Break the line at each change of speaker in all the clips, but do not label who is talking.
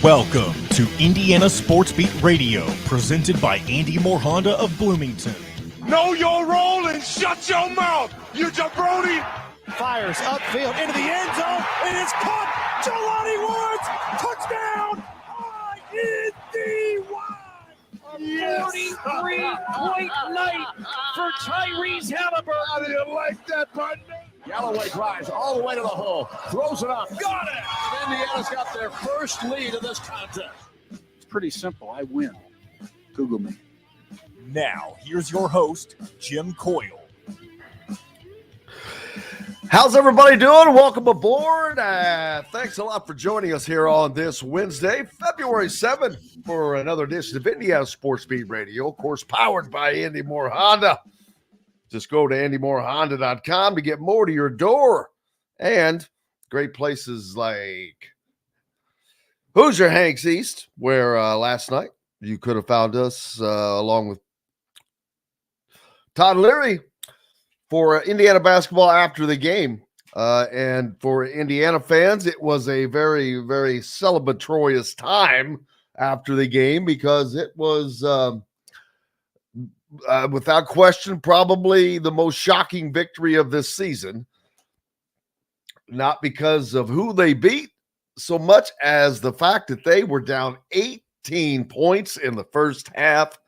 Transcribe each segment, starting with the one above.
Welcome to Indiana Sports Beat Radio, presented by Andy Moore Honda of Bloomington.
Know your role and shut your mouth, you jabroni!
Fires upfield into the end zone. It is caught. Jelani Woods, touchdown! ISB.
43-point night for Tyrese Halliburton.
How do you like that, partner?
Galloway drives all the way to the hole, throws it up, got it! And Indiana's got their first lead of this contest. It's pretty simple. I win. Google me.
Now, here's your host, Jim Coyle.
How's everybody doing? Welcome aboard. Thanks a lot for joining us here on this Wednesday, February 7th, for another edition of Indiana Sports Beat Radio, of course, powered by Andy Moore Honda. Just go to andymoorehonda.com to get more to your door. And great places like Hoosier Hanks East, where last night you could have found us along with Todd Leary for Indiana basketball after the game. And for Indiana fans, it was a very, very celebratorious time after the game because it was, without question, probably the most shocking victory of this season. Not because of who they beat so much as the fact that they were down 18 points in the first half.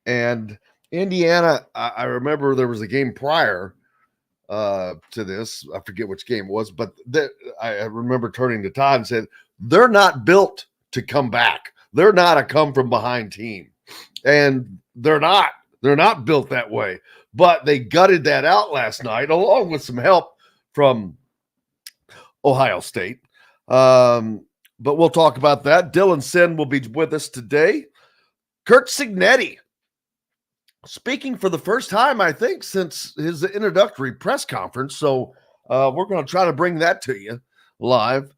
And Indiana, I remember there was a game prior to this. I forget which game it was, but I remember turning to Todd and said, they're not built to come back. They're not a come from behind team. And they're not built that way. But they gutted that out last night, along with some help from Ohio State. But we'll talk about that. Dylan Sinn will be with us today. Kurt Cignetti, speaking for the first time, I think, since his introductory press conference. So we're going to try to bring that to you live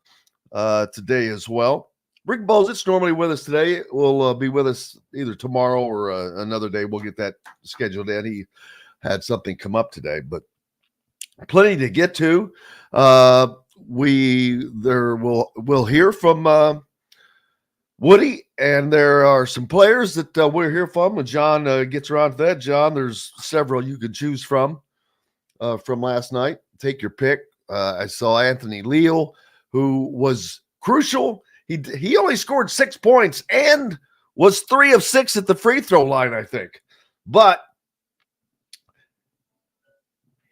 today as well. Rick Bozit's normally with us today. Will be with us either tomorrow or another day. We'll get that scheduled in. He had something come up today, but plenty to get to. We'll hear from Woody, and there are some players that we'll hear from when John gets around to that. John, there's several you could choose from last night. Take your pick. I saw Anthony Leal, who was crucial. He only scored 6 points and was 3 of 6 at the free throw line, I think. But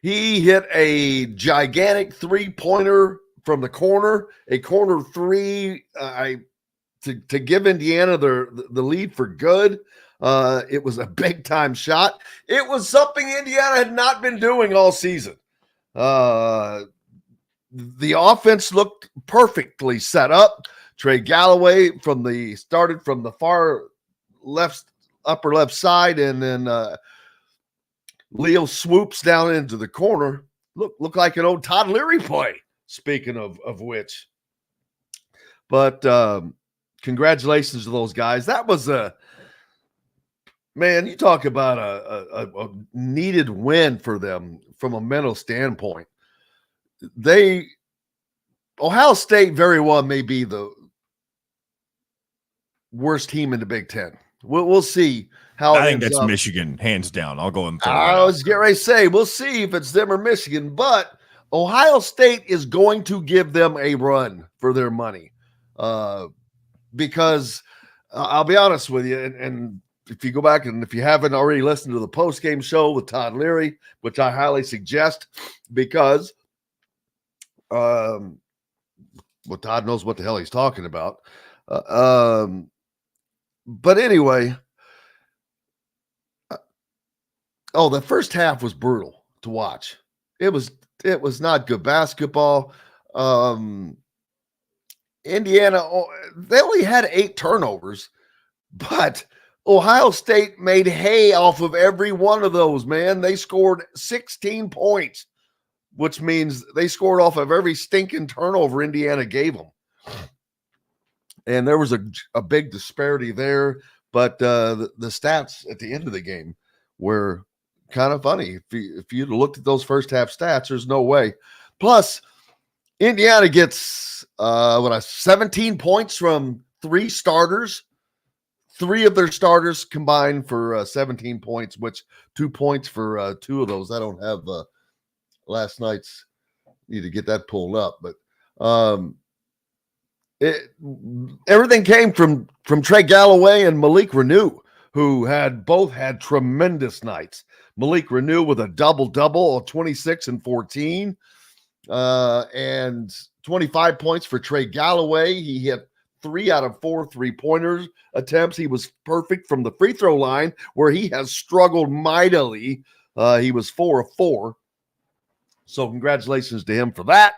he hit a gigantic three-pointer from the corner, a corner three to give Indiana the lead for good. It was a big-time shot. It was something Indiana had not been doing all season. The offense looked perfectly set up. Trey Galloway started from the far left, upper left side, and then Leo swoops down into the corner. Look like an old Todd Leary play, speaking of which. But congratulations to those guys. That was man, you talk about a needed win for them from a mental standpoint. Ohio State very well may be the worst team in the Big Ten. We'll see how
I think that's Michigan, hands down. I'll go and throw
I was getting ready to say, we'll see if it's them or Michigan, but Ohio State is going to give them a run for their money. Because I'll be honest with you, and if you go back and if you haven't already listened to the postgame show with Todd Leary, which I highly suggest, because Todd knows what the hell he's talking about. But anyway, the first half was brutal to watch. It was not good basketball. Indiana, they only had 8 turnovers, but Ohio State made hay off of every one of those, man. They scored 16 points, which means they scored off of every stinking turnover Indiana gave them. And there was a big disparity there, but the stats at the end of the game were kind of funny. If you'd looked at those first half stats, there's no way. Plus, Indiana gets 17 points from 3 starters. 3 of their starters combined for 17 points, which 2 points for 2 of those. I don't have last night's. Need to get that pulled up, but everything came from Trey Galloway and Malik Renew, who both had tremendous nights. Malik Renew with a double-double of 26 and 14, and 25 points for Trey Galloway. He hit 3 out of 4 3-pointers attempts. He was perfect from the free throw line, where he has struggled mightily. He was 4 of 4. So congratulations to him for that.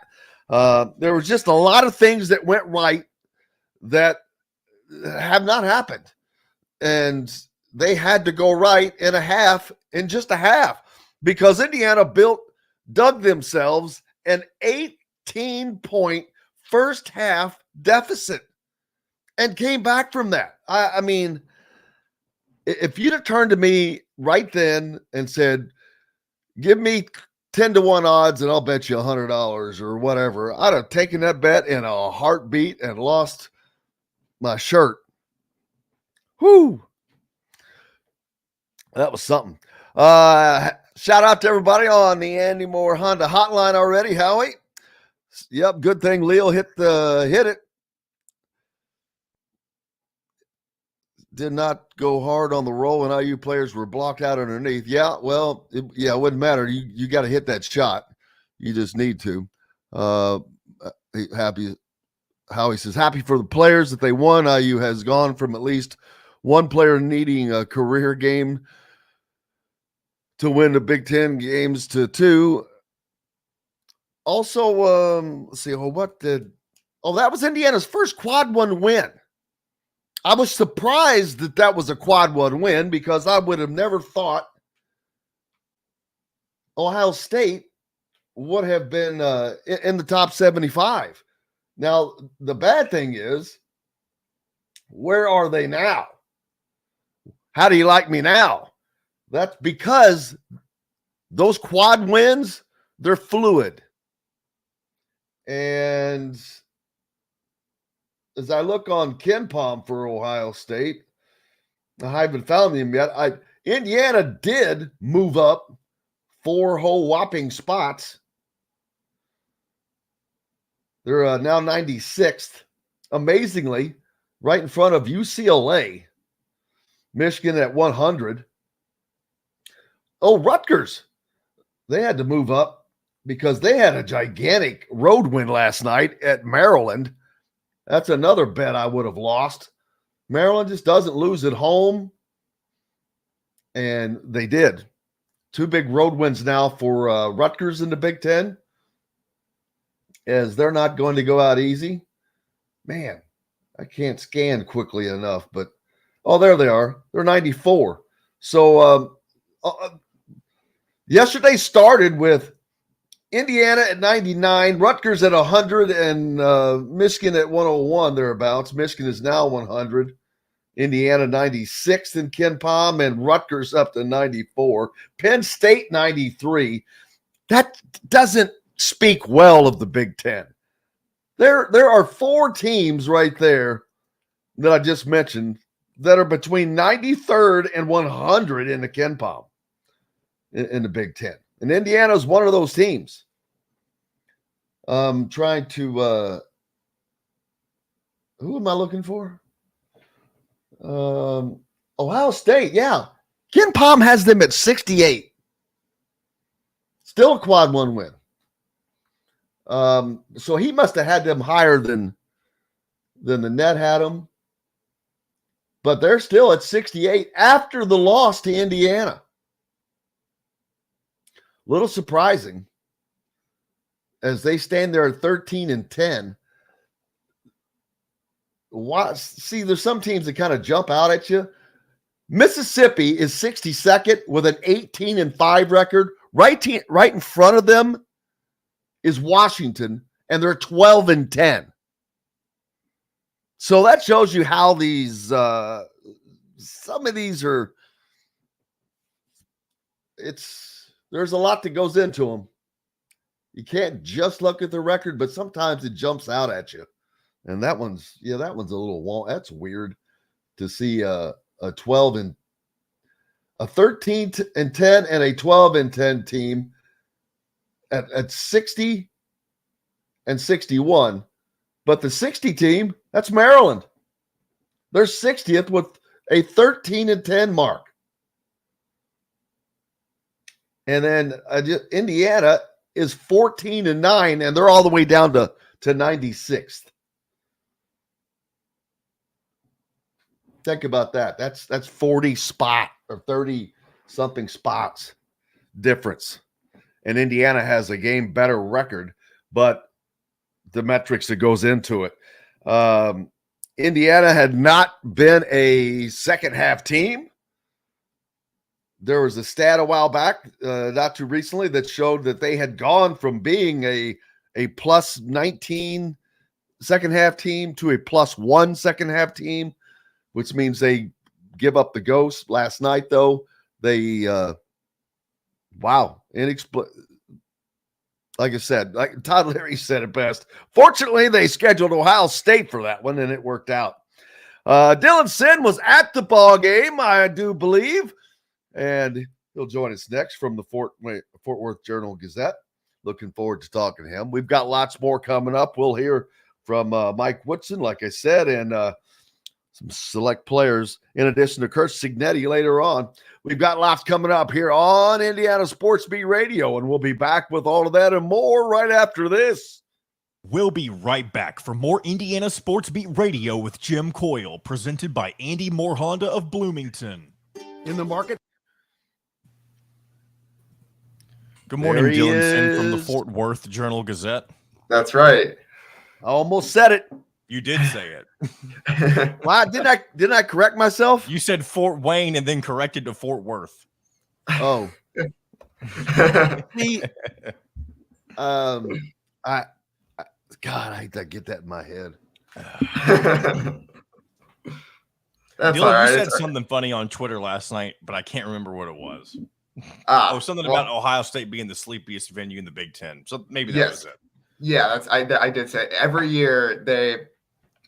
There was just a lot of things that went right that have not happened. And they had to go right in just a half, because Indiana dug themselves an 18-point first half deficit and came back from that. I mean, if you'd have turned to me right then and said, give me 10-1 odds and I'll bet you $100 or whatever, I'd have taken that bet in a heartbeat and lost my shirt. Whoo. That was something. Shout out to everybody on the Andy Moore Honda hotline already, Howie. Yep, good thing Leo hit it. Did not go hard on the roll, and IU players were blocked out underneath. Yeah, well, it wouldn't matter. You got to hit that shot. You just need to. Howie says, happy for the players that they won. IU has gone from at least one player needing a career game to win the Big Ten games to 2. Also, let's see. That was Indiana's first quad 1 win. I was surprised that was a quad 1 win, because I would have never thought Ohio State would have been in the top 75. Now, the bad thing is, where are they now? How do you like me now? That's because those quad wins, they're fluid. And as I look on KenPom for Ohio State, I haven't found them yet. Indiana did move up 4 whole whopping spots. They're now 96th, amazingly, right in front of UCLA. Michigan at 100. Oh, Rutgers. They had to move up because they had a gigantic road win last night at Maryland. That's another bet I would have lost. Maryland just doesn't lose at home. And they did. 2 big road wins now for Rutgers in the Big Ten, as they're not going to go out easy. Man, I can't scan quickly enough, but there they are. They're 94. So yesterday started with Indiana at 99, Rutgers at 100, and Michigan at 101 thereabouts. Michigan is now 100. Indiana 96th in KenPom, and Rutgers up to 94. Penn State 93. That doesn't speak well of the Big Ten. There are 4 teams right there that I just mentioned that are between 93rd and 100 in the KenPom in the Big Ten. And Indiana is one of those teams. Trying to who am I looking for? Ohio State, yeah. KenPom has them at 68. Still a quad 1 win. So he must have had them higher than the net had them. But they're still at 68 after the loss to Indiana. Little surprising, as they stand there at 13 and 10. See, there's some teams that kind of jump out at you. Mississippi is 62nd with an 18 and 5 record. Right in front of them is Washington, and they're 12 and 10. So that shows you how these some of these are. There's a lot that goes into them. You can't just look at the record, but sometimes it jumps out at you. And that one's a little that's weird to see a 12 and a 13 and 10 and a 12 and 10 team at 60 and 61. But the 60 team, that's Maryland. They're 60th with a 13 and 10 mark. And then Indiana is 14 and 9, and they're all the way down to 96th. Think about that. That's 40 spot or 30 something spots difference. And Indiana has a game better record, but the metrics that goes into it. Indiana had not been a second half team. There was a stat a while back, not too recently, that showed that they had gone from being a plus 19 second half team to a plus 1 second half team, which means they give up the ghost. Last night, though, they like I said, like Todd Leary said it best. Fortunately, they scheduled Ohio State for that one, and it worked out. Dylan Sinn was at the ball game, I do believe, and he'll join us next from the Fort Worth Journal-Gazette. Looking forward to talking to him. We've got lots more coming up. We'll hear from Mike Woodson, like I said, and some select players in addition to Kurt Cignetti later on. We've got lots coming up here on Indiana Sports Beat Radio, and we'll be back with all of that and more right after this.
We'll be right back for more Indiana Sports Beat Radio with Jim Coyle, presented by Andy Moore Honda of Bloomington.
In the market.
Good morning,
There he
Dylan Sinn from the
is.
Fort Worth Journal-Gazette.
That's right.
I almost said it.
You did say it.
Why didn't I correct myself?
You said Fort Wayne and then corrected to Fort Worth.
Oh. See, I get that in my head.
That's
Dylan,
all right.
you said something funny on Twitter last night, but I can't remember what it was. Something
well,
about Ohio State being the sleepiest venue in the Big Ten. So maybe that was it.
Yeah, I did say every year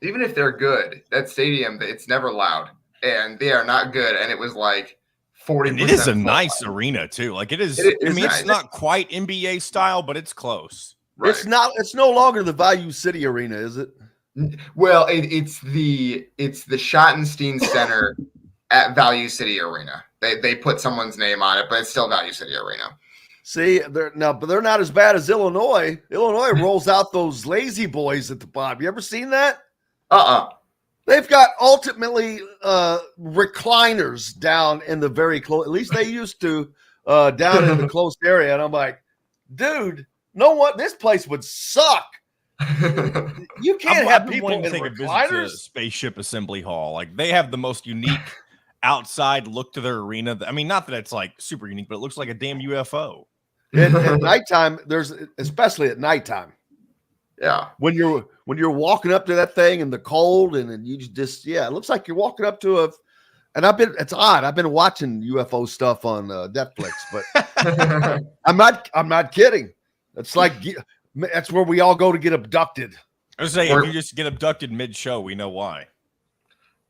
even if they're good, that stadium, it's never loud, and they are not good. And it was like 40%.
And it is a nice arena too. Like it is. It's not quite NBA style, but it's close.
Right.
It's no longer the Value City Arena, is it?
Well, it's the Schottenstein Center at Value City Arena. They put someone's name on it, but it's still Value City Arena.
See, they're not as bad as Illinois. Illinois rolls out those lazy boys at the bottom. You ever seen that? They've got ultimately recliners down in the very close. At least they used to down in the close area. And I'm like, dude, know what? This place would suck. You can't have people in recliners.
Spaceship Assembly Hall. Like they have the most unique outside look to their arena. I mean, not that it's like super unique, but it looks like a damn UFO.
At nighttime, especially at nighttime.
Yeah.
When you're walking up to that thing in the cold and you just it looks like you're walking up to it's odd. I've been watching UFO stuff on Netflix, but I'm not kidding. It's like that's where we all go to get abducted.
I was saying, if you just get abducted mid-show, we know why.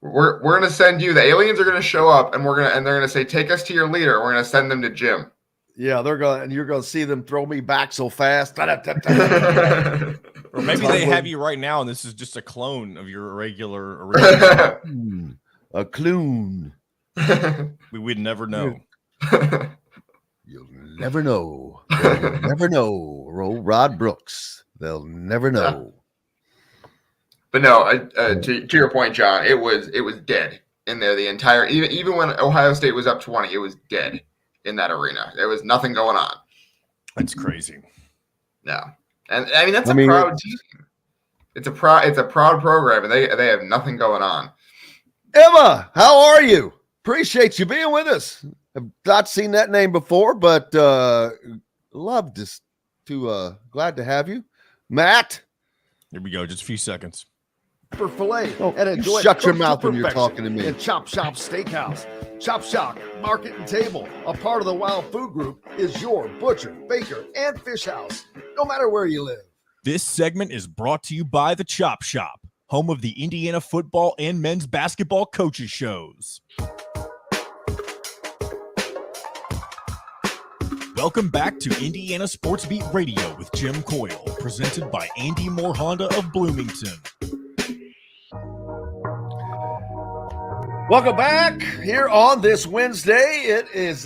We're gonna send you. The aliens are gonna show up, and they're gonna say, "Take us to your leader." We're gonna send them to Jim.
Yeah, you're gonna see them throw me back so fast.
Or maybe they have you right now, and this is just a clone of your regular original.
A clone.
We would never know.
You'll never know. They'll never know. Rod Brooks. They'll never know.
But no, to your point, John, it was dead in there. The entire even when Ohio State was up 20, it was dead in that arena. There was nothing going on.
That's crazy.
No, and I mean that's a proud team. It's a proud program, and they have nothing going on.
Emma, how are you? Appreciate you being with us. I've not seen that name before, but love glad to have you. Matt.
Here we go. Just a few seconds.
For filet
and enjoy. Shut your mouth when you're talking to me.
And Chop Shop Steakhouse, Chop Shop Market and Table, a part of the Wild Food Group, is your butcher, baker, and fish house, no matter where you live.
This segment is brought to you by the Chop Shop. home of the Indiana football and men's basketball coaches shows. Welcome back to Indiana Sports Beat Radio with Jim Coyle, presented by Andy Moore Honda of Bloomington.
Welcome back here on this Wednesday. It is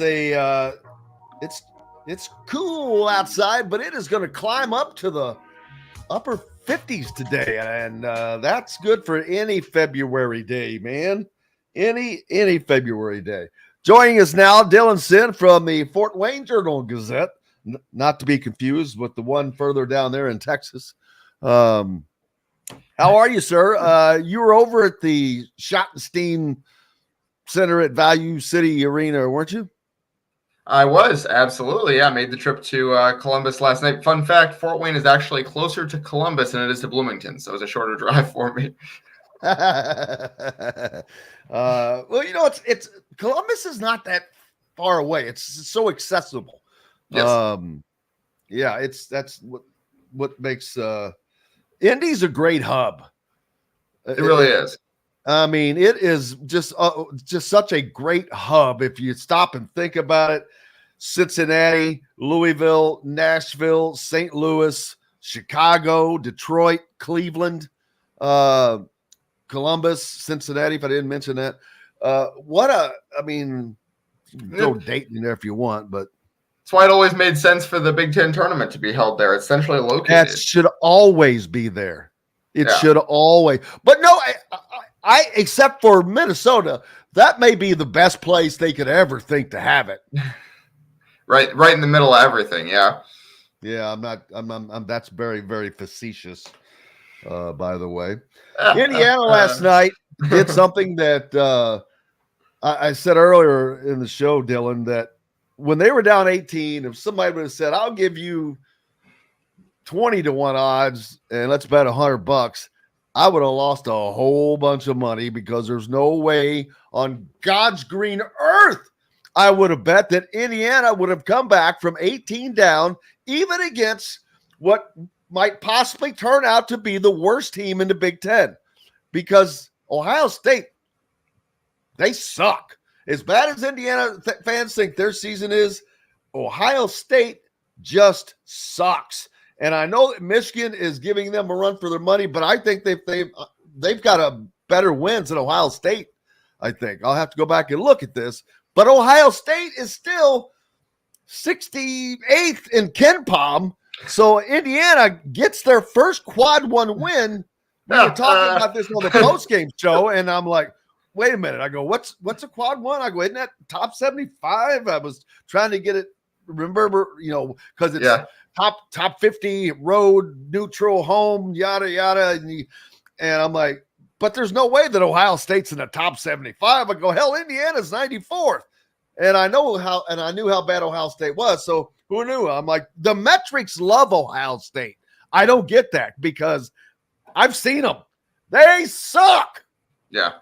it's cool outside, but it is going to climb up to the upper 50s today, and that's good for any February day, man. Any February day. Joining us now, Dylan Sinn from the Fort Wayne Journal-Gazette, not to be confused with the one further down there in Texas. How are you, sir? You were over at the Schottenstein Center at Value City Arena, weren't you?
I was, absolutely. Yeah, I made the trip to Columbus last night. Fun fact, Fort Wayne is actually closer to Columbus than it is to Bloomington, so it was a shorter drive for me.
Well, you know, it's Columbus is not that far away. It's so accessible.
Yes.
Yeah, that's what makes Indy's a great hub.
It really is.
I mean, it is just such a great hub if you stop and think about it. Cincinnati, Louisville, Nashville, St. Louis, Chicago, Detroit, Cleveland, Columbus, Cincinnati, if I didn't mention that. Throw Dayton in there if you want, but
that's why it always made sense for the Big Ten tournament to be held there. It's centrally located.
That should always be there. It should always. But no, I except for Minnesota, that may be the best place they could ever think to have it.
Right in the middle of everything. Yeah.
Yeah, I'm that's very, very facetious. By the way, Indiana last night did something that I said earlier in the show, Dylan, that when they were down 18, if somebody would have said, I'll give you 20-1 odds and let's bet $100, I would have lost a whole bunch of money because there's no way on God's green earth I would have bet that Indiana would have come back from 18 down, even against what might possibly turn out to be the worst team in the Big Ten, because Ohio State, they suck. As bad as Indiana fans think their season is, Ohio State just sucks. And I know that Michigan is giving them a run for their money, but I think they've got a better wins than Ohio State. I think I'll have to go back and look at this, but Ohio State is still 68th in KenPom. So Indiana gets their first quad one win. We were talking about this on the postgame show, and I'm like, wait a minute. I go, what's a quad one? I go, isn't that top 75? I was trying to get it. Remember, because it's top 50 road, neutral, home, yada yada, and I'm like, but there's no way that Ohio State's in the top 75. I go, hell, Indiana's 94th, and I knew how bad Ohio State was. So who knew? I'm like, the metrics love Ohio State. I don't get that because I've seen them. They suck.
Yeah.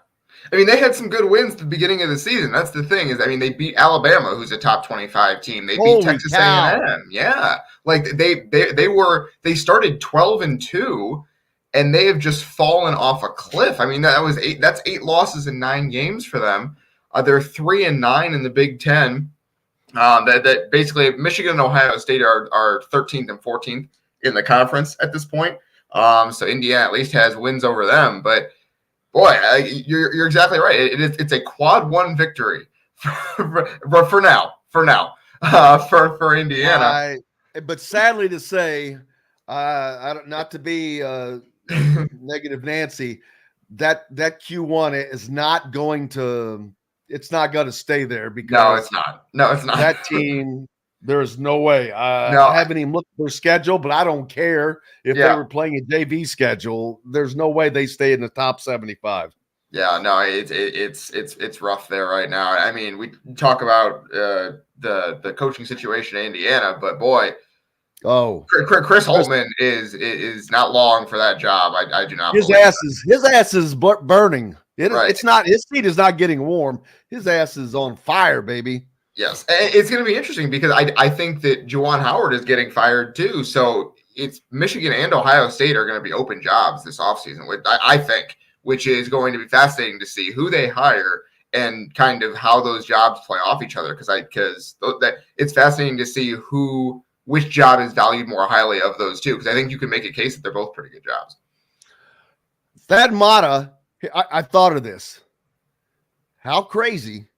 I mean, they had some good wins at the beginning of the season. That's the thing they beat Alabama, who's a top 25 team. They beat Texas A&M. Yeah. Like they started 12-2 and they have just fallen off a cliff. I mean, that's 8 losses in 9 games for them. They're 3-9 in the Big Ten. That basically Michigan and Ohio State are 13th and 14th in the conference at this point. So Indiana at least has wins over them, but boy, you're exactly right. It's a quad one victory for now. For Indiana.
But sadly to say, not to be negative Nancy, that Q1 is not going to. It's not going to stay there because
no, it's not.
That team, there's no way. I haven't even looked at their schedule, but I don't care if they were playing a JV schedule. There's no way they stay in the top 75.
Yeah, no, it's rough there right now. I mean, we talk about the coaching situation in Indiana, but boy, Chris Holtman is not long for that job. I do not.
His ass is burning. It's not, his seat is not getting warm. His ass is on fire, baby.
Yes. It's going to be interesting because I think that Juwan Howard is getting fired too. So it's Michigan and Ohio State are going to be open jobs this offseason, which I think, which is going to be fascinating to see who they hire and kind of how those jobs play off each other. Because it's fascinating to see which job is valued more highly of those two. Because I think you can make a case that they're both pretty good jobs.
Thad Matta, I thought of this. How crazy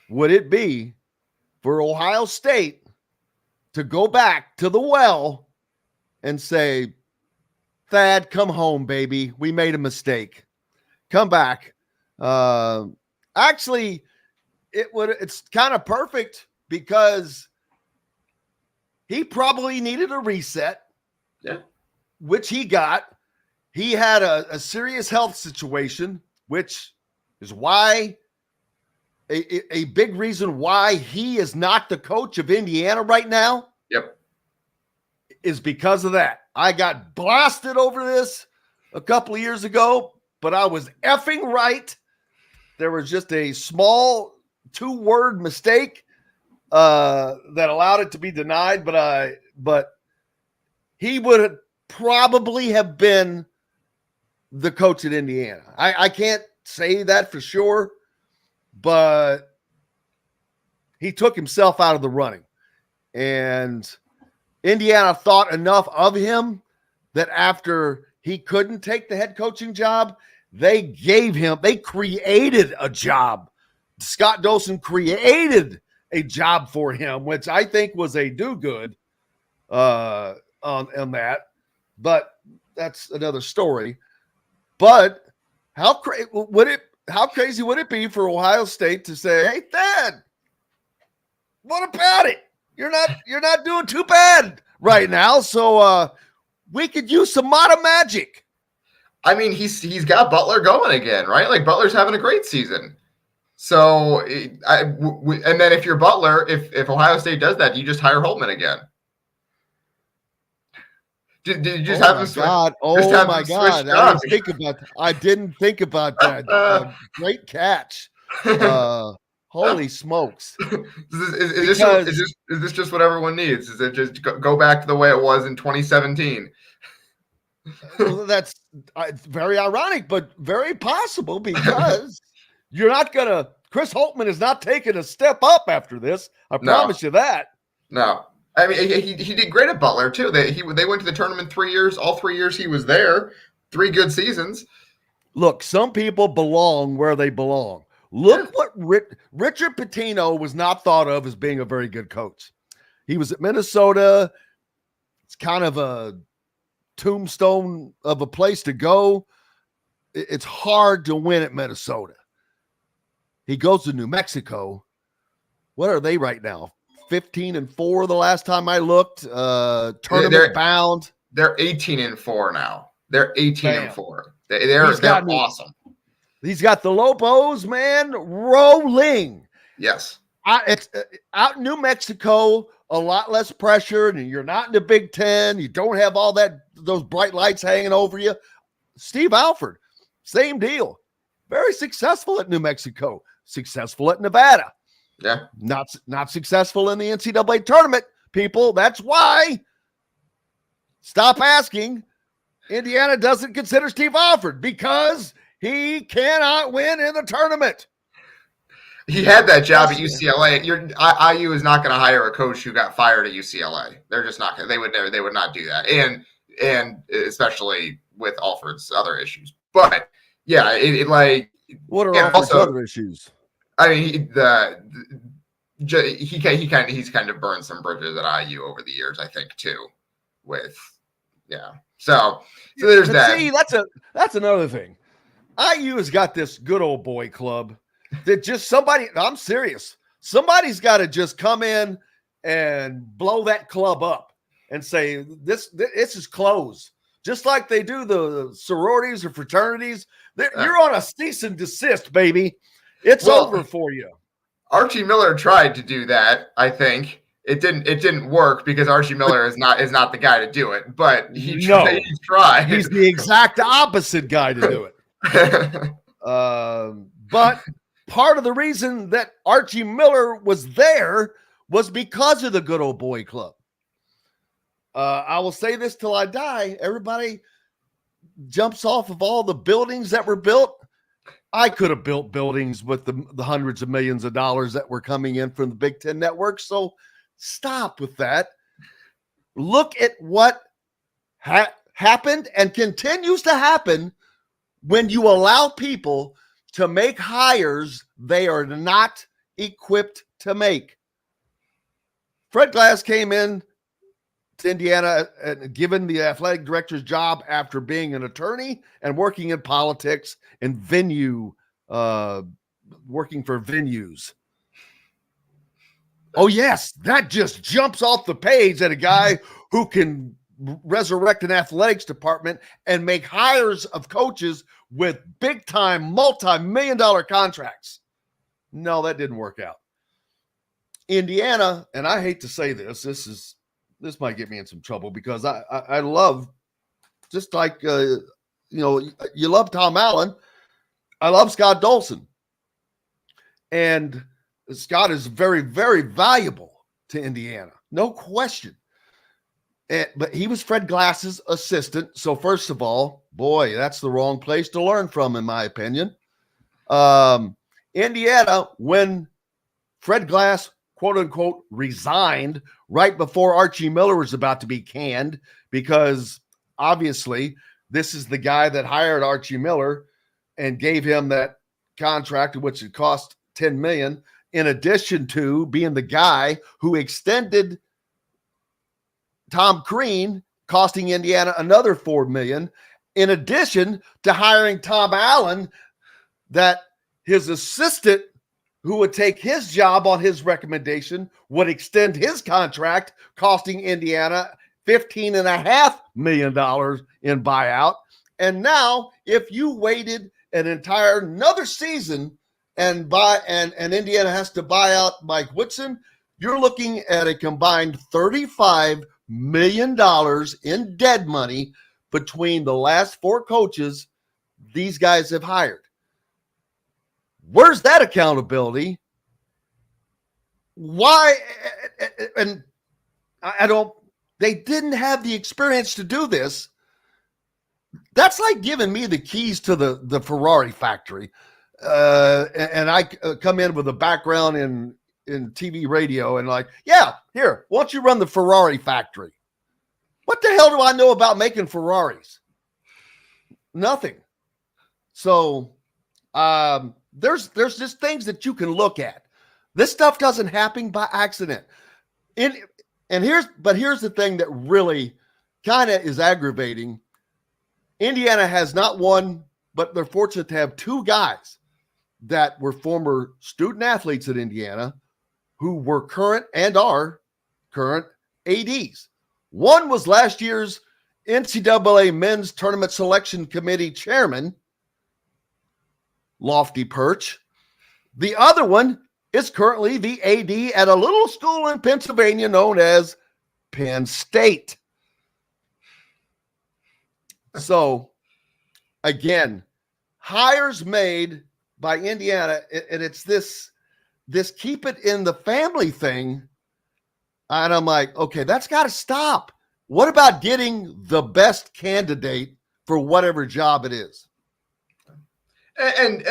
would it be for Ohio State to go back to the well and say, Thad, come home, baby. We made a mistake. Come back. Actually, it's kind of perfect because he probably needed a reset, which he got. He had a serious health situation, which is why a big reason why he is not the coach of Indiana right now.
Yep.
Is because of that. I got blasted over this a couple of years ago, but I was effing right. There was just a small 2-word mistake that allowed it to be denied, but he would probably have been the coach at Indiana. I can't say that for sure, but he took himself out of the running. And Indiana thought enough of him that after he couldn't take the head coaching job, they created a job. Scott Dolson created a job for him, which I think was a do-good on that. But that's another story. But how crazy would it be for Ohio State to say, "Hey, Thad, what about it? You're not doing too bad right now, so we could use some Matta magic."
I mean, he's got Butler going again, right? Like Butler's having a great season. So, and then if you're Butler, if Ohio State does that, you just hire Holtman again. Did you just have him switch?
Oh my God! I didn't think about that. Great catch. Holy smokes!
Is this just what everyone needs? Is it just go back to the way it was in 2017?
Well, that's very ironic, but very possible because you're not gonna. Chris Holtman is not taking a step up after this. I promise you that.
No. I mean, he did great at Butler, too. They went to the tournament 3 years. All 3 years he was there. 3 good seasons.
Look, some people belong where they belong. Look what Richard Pitino was not thought of as being a very good coach. He was at Minnesota. It's kind of a tombstone of a place to go. It's hard to win at Minnesota. He goes to New Mexico. What are they right now? 15-4 the last time I looked. Tournament bound.
They're 18-4 now. They're 18-4. They're awesome.
He's got the Lobos, man, rolling.
Yes.
It's out in New Mexico, a lot less pressure, and you're not in the Big Ten. You don't have all those bright lights hanging over you. Steve Alford, same deal. Very successful at New Mexico. Successful at Nevada.
Yeah.
Not successful in the NCAA tournament, people. That's why. Stop asking. Indiana doesn't consider Steve Alford because he cannot win in the tournament.
He had that job at UCLA. IU is not going to hire a coach who got fired at UCLA. They're just not going. They would not do that. And especially with Alford's other issues. But yeah,
what are Alford's other issues?
I mean, he's kind of burned some bridges at IU over the years, I think, too. So there's that.
See, that's another thing. IU has got this good old boy club that just I'm serious. Somebody's got to just come in and blow that club up and say this is closed, just like they do the sororities or fraternities. You're on a cease and desist, baby. It's over for you.
Archie Miller tried to do that. I think it didn't work because Archie Miller is not the guy to do it. But he tried.
He's the exact opposite guy to do it. But part of the reason that Archie Miller was there was because of the good old boy club. I will say this till I die. Everybody jumps off of all the buildings that were built. I could have built buildings with the hundreds of millions of dollars that were coming in from the Big Ten network. So stop with that. Look at what happened and continues to happen when you allow people to make hires they are not equipped to make. Fred Glass came in to Indiana and given the athletic director's job after being an attorney and working in politics and working for venues. Oh, yes, that just jumps off the page at a guy who can resurrect an athletics department and make hires of coaches with big-time, multi-million-dollar contracts. No, that didn't work out. Indiana, and I hate to say this might get me in some trouble because I love, just like, you love Tom Allen. I love Scott Dolson. And Scott is very, very valuable to Indiana. No question. But he was Fred Glass's assistant. So first of all, boy, that's the wrong place to learn from, in my opinion. Indiana, when Fred Glass, quote unquote, resigned right before Archie Miller was about to be canned, because obviously this is the guy that hired Archie Miller and gave him that contract, which it cost $10 million, in addition to being the guy who extended Tom Crean, costing Indiana another $4 million, in addition to hiring Tom Allen, that his assistant, who would take his job on his recommendation, would extend his contract, costing Indiana $15.5 million in buyout. And now, if you waited an entire another season and Indiana has to buy out Mike Woodson, you're looking at a combined $35 million in dead money between the last four coaches these guys have hired. Where's that accountability? Why? And they didn't have the experience to do this. That's like giving me the keys to the Ferrari factory. And I come in with a background in TV radio and like, yeah, here, why don't you run the Ferrari factory? What the hell do I know about making Ferraris? Nothing. So there's just things that you can look at. This stuff doesn't happen by accident. Here's the thing that really kind of is aggravating. Indiana has not one, but they're fortunate to have two guys that were former student athletes at Indiana who were current and are current ADs. One was last year's NCAA Men's Tournament Selection Committee chairman, Lofty Perch. The other one is currently the AD at a little school in Pennsylvania known as Penn State. So, again, hires made by Indiana, and it's this keep it in the family thing. And I'm like, okay, that's got to stop. What about getting the best candidate for whatever job it is?
And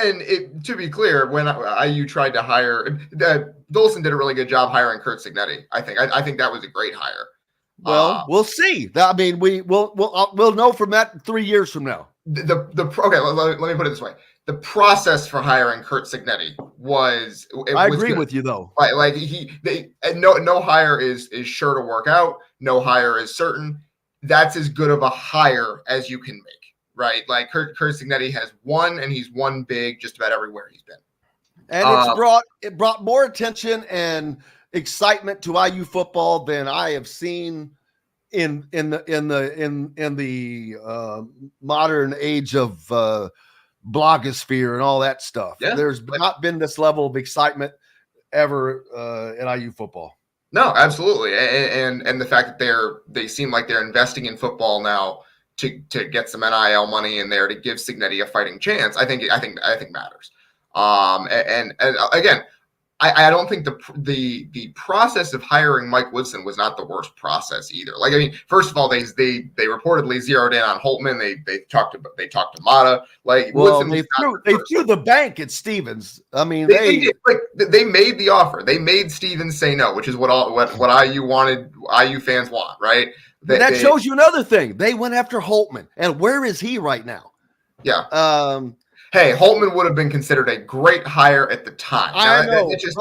to be clear, when IU tried to hire, Dolson did a really good job hiring Curt Cignetti. I think that was a great hire.
Well, we'll see. I mean, we'll know from that 3 years from now.
Okay, let me put it this way: the process for hiring Curt Cignetti was.
I agree with you, though.
No hire is sure to work out. No hire is certain. That's as good of a hire as you can make, right? Like Curt Cignetti has won, and he's won big just about everywhere he's been.
And it brought more attention and excitement to IU football than I have seen in the modern age of blogosphere and all that stuff.
Yeah.
There's not been this level of excitement ever in IU football.
No, absolutely, and the fact that they seem like they're investing in football now to get some NIL money in there to give Cignetti a fighting chance, I think matters. And again, I don't think the process of hiring Mike Woodson was not the worst process either. Like, I mean, first of all, they reportedly zeroed in on Holtman. They talked to Mata. Like,
well,
Woodson
they threw the bank at Stevens. I mean,
they did, like, they made the offer. They made Stevens say no, which is what IU wanted. IU fans want, right?
That shows you another thing. They went after Holtman, and where is he right now?
Yeah. Hey, Holtman would have been considered a great hire at the time. Now,
I know.
It just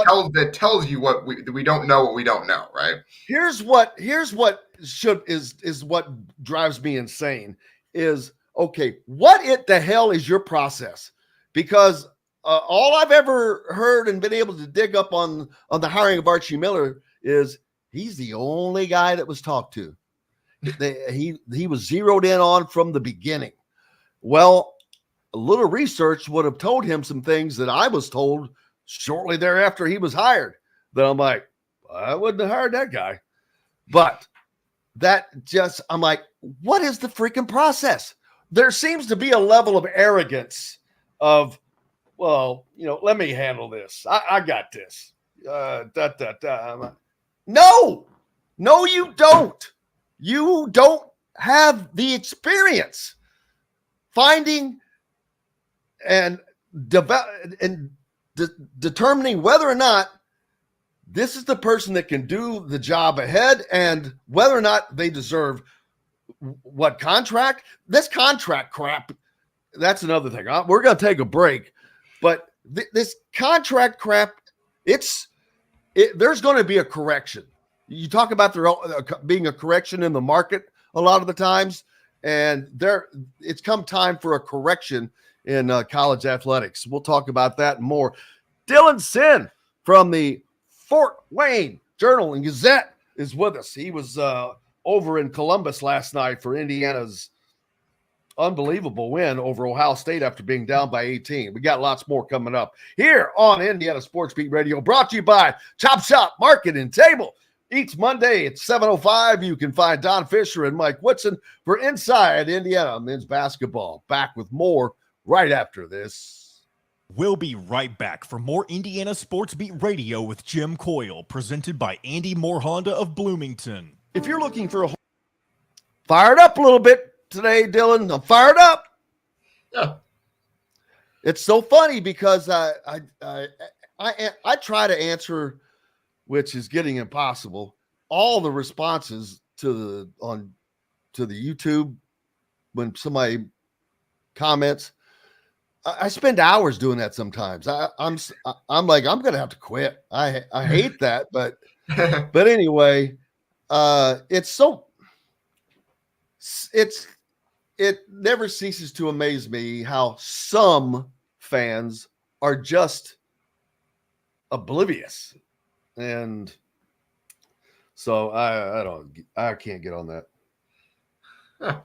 tells you what we don't know what we don't know, right?
Here's what is what drives me insane is, okay, what the hell is your process? Because all I've ever heard and been able to dig up on the hiring of Archie Miller is he's the only guy that was talked to. He was zeroed in on from the beginning. Well, a little research would have told him some things that I was told shortly thereafter he was hired. That I'm like, I wouldn't have hired that guy. But I'm like, what is the freaking process? There seems to be a level of arrogance of, well, let me handle this. I got this. No, you don't. You don't have the experience finding and determining whether or not this is the person that can do the job ahead and whether or not they deserve what contract. This contract crap, that's another thing. We're going to take a break, but this contract crap, there's going to be a correction. You talk about there being a correction in the market a lot of the times, and it's come time for a correction in college athletics. We'll talk about that and more. Dylan Sinn from the Fort Wayne Journal and Gazette is with us. He was over in Columbus last night for Indiana's unbelievable win over Ohio State after being down by 18. We got lots more coming up here on Indiana Sports Beat Radio, brought to you by Chop Shop Market and Table. Each Monday at 7:05, you can find Don Fisher and Mike Woodson for Inside Indiana Men's Basketball. Back with more right after this.
We'll be right back for more Indiana Sports Beat Radio with Jim Coyle, presented by Andy Moore Honda of Bloomington.
If you're looking for fired up a little bit today, Dylan, I'm fired up.
Yeah.
It's so funny because I try to answer, which is getting impossible, all the responses to the YouTube when somebody comments. I spend hours doing that sometimes. I'm like, I'm gonna have to quit. I hate that, but anyway, it never ceases to amaze me how some fans are just oblivious. And so I can't get on that.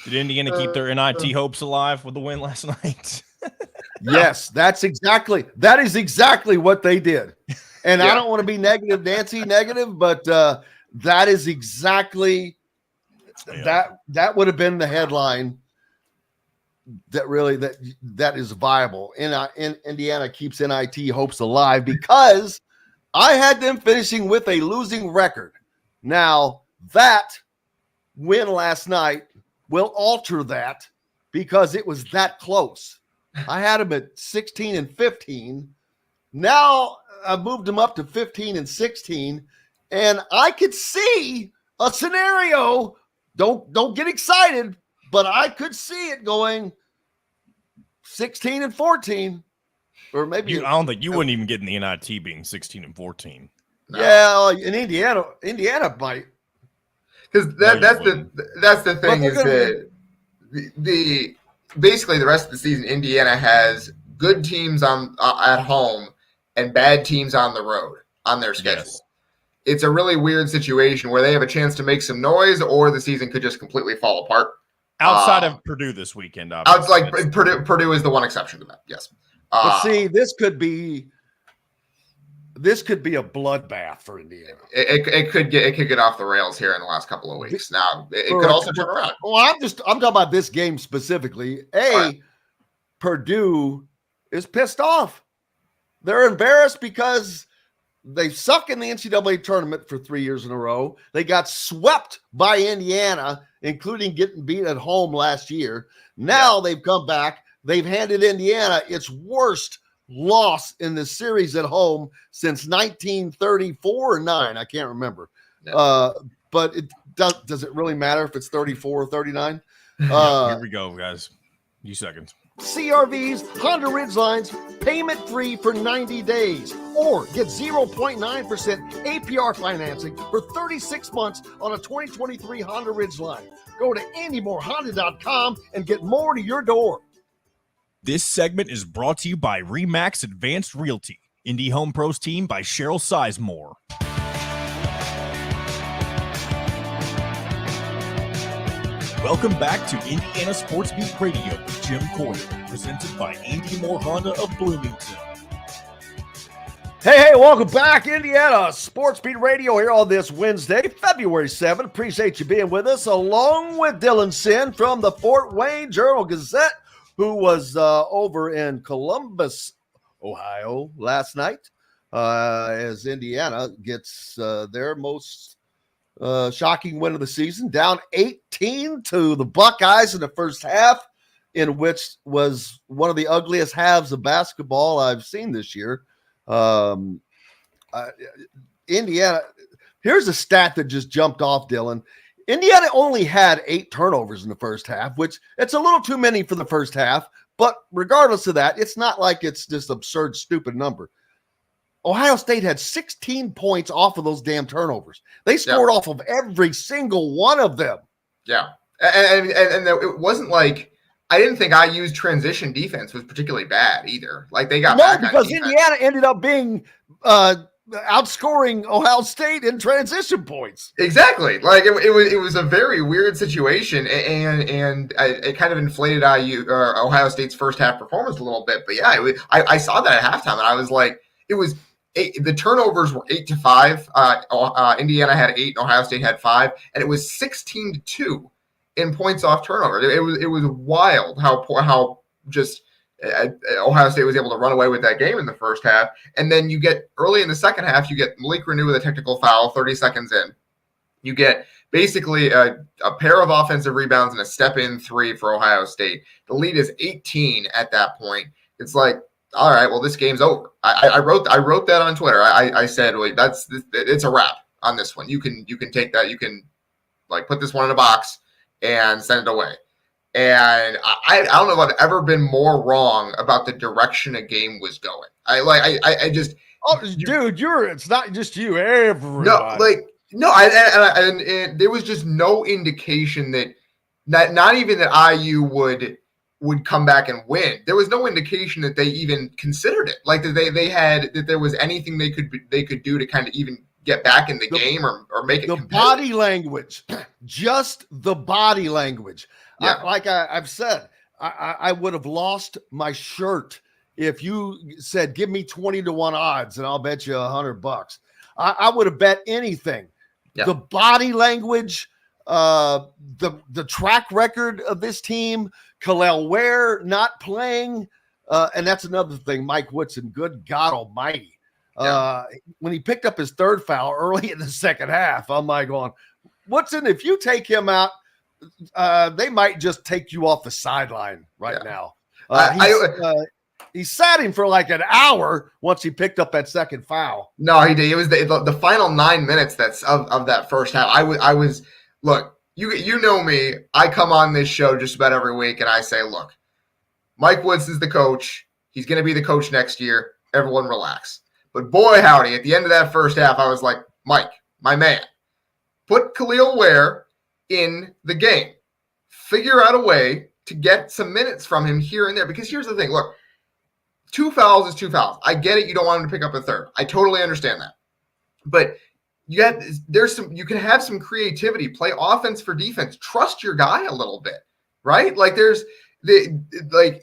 Did Indiana keep their NIT hopes alive with the win last night?
Yes, that is exactly what they did. And I don't want to be negative, Nancy, but that is exactly that would have been the headline that is viable. In Indiana keeps NIT hopes alive because I had them finishing with a losing record. Now that win last night will alter that because it was that close. I had them at 16-15. Now I moved them up to 15-16, and I could see a scenario. Don't get excited, but I could see it going 16-14, or maybe
I don't think you wouldn't even get in the NIT being 16-14.
No. Yeah, in Indiana might.
Because that's the thing is that the basically the rest of the season, Indiana has good teams at home and bad teams on the road on their schedule. Yes. It's a really weird situation where they have a chance to make some noise, or the season could just completely fall apart.
Outside of Purdue this weekend, obviously.
Purdue is the one exception to that. Yes.
But see, this could be a bloodbath for Indiana.
It could get off the rails here in the last couple of weeks. Now it could also turn around.
Well, I'm talking about this game specifically. Purdue is pissed off. They're embarrassed because they suck in the NCAA tournament for 3 years in a row. They got swept by Indiana, including getting beat at home last year. Now they've come back. They've handed Indiana its worst loss in the series at home since 1934 or 9. I can't remember. But it does it really matter if it's 34 or 39?
Here we go, guys. You seconds.
CRV's Honda Ridgelines payment free for 90 days, or get 0.9% APR financing for 36 months on a 2023 Honda Ridgeline. Go to AndyMooreHonda.com and get more to your door.
This segment is brought to you by Remax Advanced Realty, Indy Home Pros team by Cheryl Sizemore. Welcome back to Indiana Sports Beat Radio with Jim Coyle, presented by Andy Moore Honda of Bloomington.
Hey, welcome back, Indiana Sports Beat Radio here on this Wednesday, February 7th. Appreciate you being with us, along with Dylan Sinn from the Fort Wayne Journal-Gazette, who was over in Columbus, Ohio last night, as Indiana gets their most shocking win of the season, down 18 to the Buckeyes in the first half, in which was one of the ugliest halves of basketball I've seen this year. Indiana, here's a stat that just jumped off, Dylan. Indiana only had 8 turnovers in the first half, which it's a little too many for the first half, but regardless of that, it's not like it's this absurd, stupid number. Ohio State had 16 points off of those damn turnovers. They scored off of every single one of them. Yeah.
And it wasn't like, I didn't think IU's transition defense was particularly bad either. Like they got back
because Indiana ended up being outscoring Ohio State in transition points.
Exactly. Like it was a very weird situation, and it kind of inflated Ohio State's first half performance a little bit. But yeah, I saw that at halftime, and I was like, the turnovers were 8-5. Indiana had 8, and Ohio State had 5, and it was 16-2 in points off turnover. It was wild how just Ohio State was able to run away with that game in the first half. And then you get early in the second half, you get Malik Renew with a technical foul 30 seconds in. You get basically a pair of offensive rebounds and a step-in 3 for Ohio State. The lead is 18 at that point. It's like, all right, well, this game's over. I wrote that on Twitter. I said, well, it's a wrap on this one. You can take that. You can like put this one in a box and send it away. And I don't know if I've ever been more wrong about the direction a game was going.
Dude, it's not just you. Everybody.
And there was just no indication that not even that IU would come back and win. There was no indication that they even considered it. Like that there was anything they could do to kind of even get back in the game or make it
the body language, just the body language.
Yeah.
I've said, I would have lost my shirt if you said, give me 20-1 odds and I'll bet you $100. I would have bet anything. Yeah. The body language, the track record of this team, Khalil Ware not playing, and that's another thing. Mike Woodson, good God Almighty, when he picked up his third foul early in the second half, I'm like going, Woodson, if you take him out, they might just take you off the sideline now. He sat him for like an hour once he picked up that second foul.
No, he did. It was the final 9 minutes of that first half. I was look. You know me. I come on this show just about every week, and I say, look, Mike Woods is the coach. He's going to be the coach next year. Everyone relax. But boy, howdy, at the end of that first half, I was like, Mike, my man, put Khalil Ware in the game. Figure out a way to get some minutes from him here and there. Because here's the thing. Look, 2 fouls is 2 fouls. I get it. You don't want him to pick up a third. I totally understand that. But you can have some creativity, play offense for defense, trust your guy a little bit, right? Like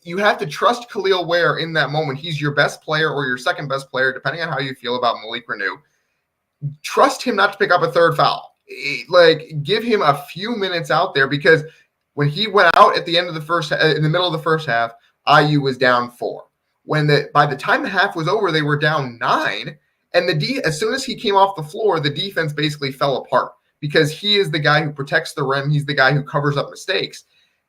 you have to trust Khalil Ware in that moment. He's your best player or your second best player, depending on how you feel about Malik Renew. Trust him not to pick up a third foul. Like give him a few minutes out there, because when he went out at the end of in the middle of the first half, IU was down 4. by the time the half was over, they were down 9. And as soon as he came off the floor, the defense basically fell apart because he is the guy who protects the rim. He's the guy who covers up mistakes.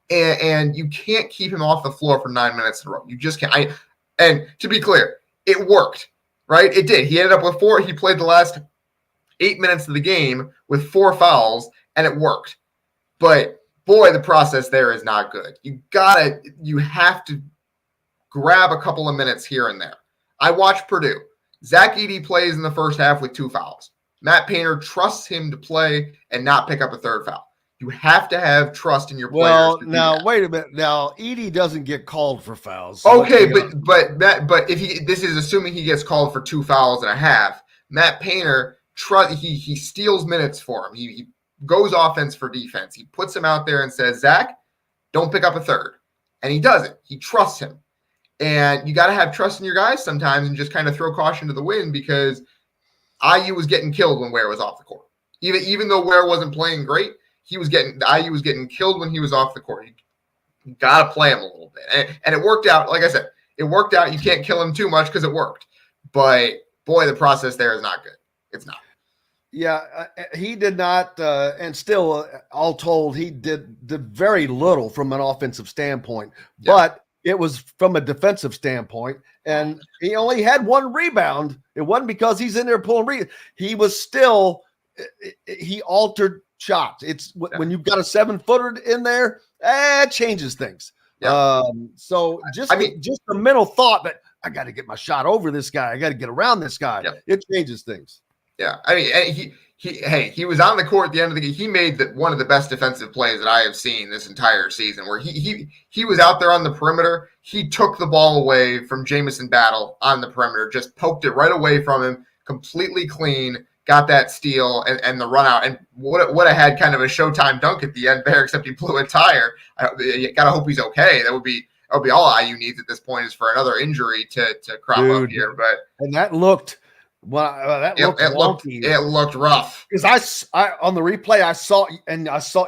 And you can't keep him off the floor for 9 minutes in a row. You just can't. And to be clear, it worked, right? It did. He ended up with 4. He played the last 8 minutes of the game with 4 fouls, and it worked. But boy, the process there is not good. You have to grab a couple of minutes here and there. I watched Purdue. Zach Edey plays in the first half with 2 fouls. Matt Painter trusts him to play and not pick up a 3rd foul. You have to have trust in your players.
Well, now wait a minute. Now Edey doesn't get called for fouls.
So okay, but if this is assuming he gets called for 2 fouls and a half. Matt Painter he steals minutes for him. He goes offense for defense. He puts him out there and says, Zach, don't pick up a 3rd, and he does it. He trusts him. And you got to have trust in your guys sometimes and just kind of throw caution to the wind because IU was getting killed when Ware was off the court. Even though Ware wasn't playing great, IU was getting killed when he was off the court. You got to play him a little bit. And it worked out. Like I said, it worked out. You can't kill him too much because it worked. But, boy, the process there is not good. It's not.
Yeah, he did not, and still, all told, he did very little from an offensive standpoint. Yeah. But it was from a defensive standpoint, and he only had 1 rebound. It wasn't because he's in there pulling he was still he altered shots. It's when you've got a 7-footer in there, it changes things. Yeah. So just a mental thought that I got to get my shot over this guy. I got to get around this guy. Yeah. It changes things.
Yeah, I mean, he was on the court at the end of the game. He made one of the best defensive plays that I have seen this entire season, where he was out there on the perimeter. He took the ball away from Jamison Battle on the perimeter, just poked it right away from him, completely clean, got that steal and the run out, and would have had kind of a Showtime dunk at the end there, except he blew a tire. You gotta hope he's okay. That would be all IU needs at this point is for another injury to crop up here. But
and that looked. Well, that looked wonky.
It looked rough.
Because I on the replay I saw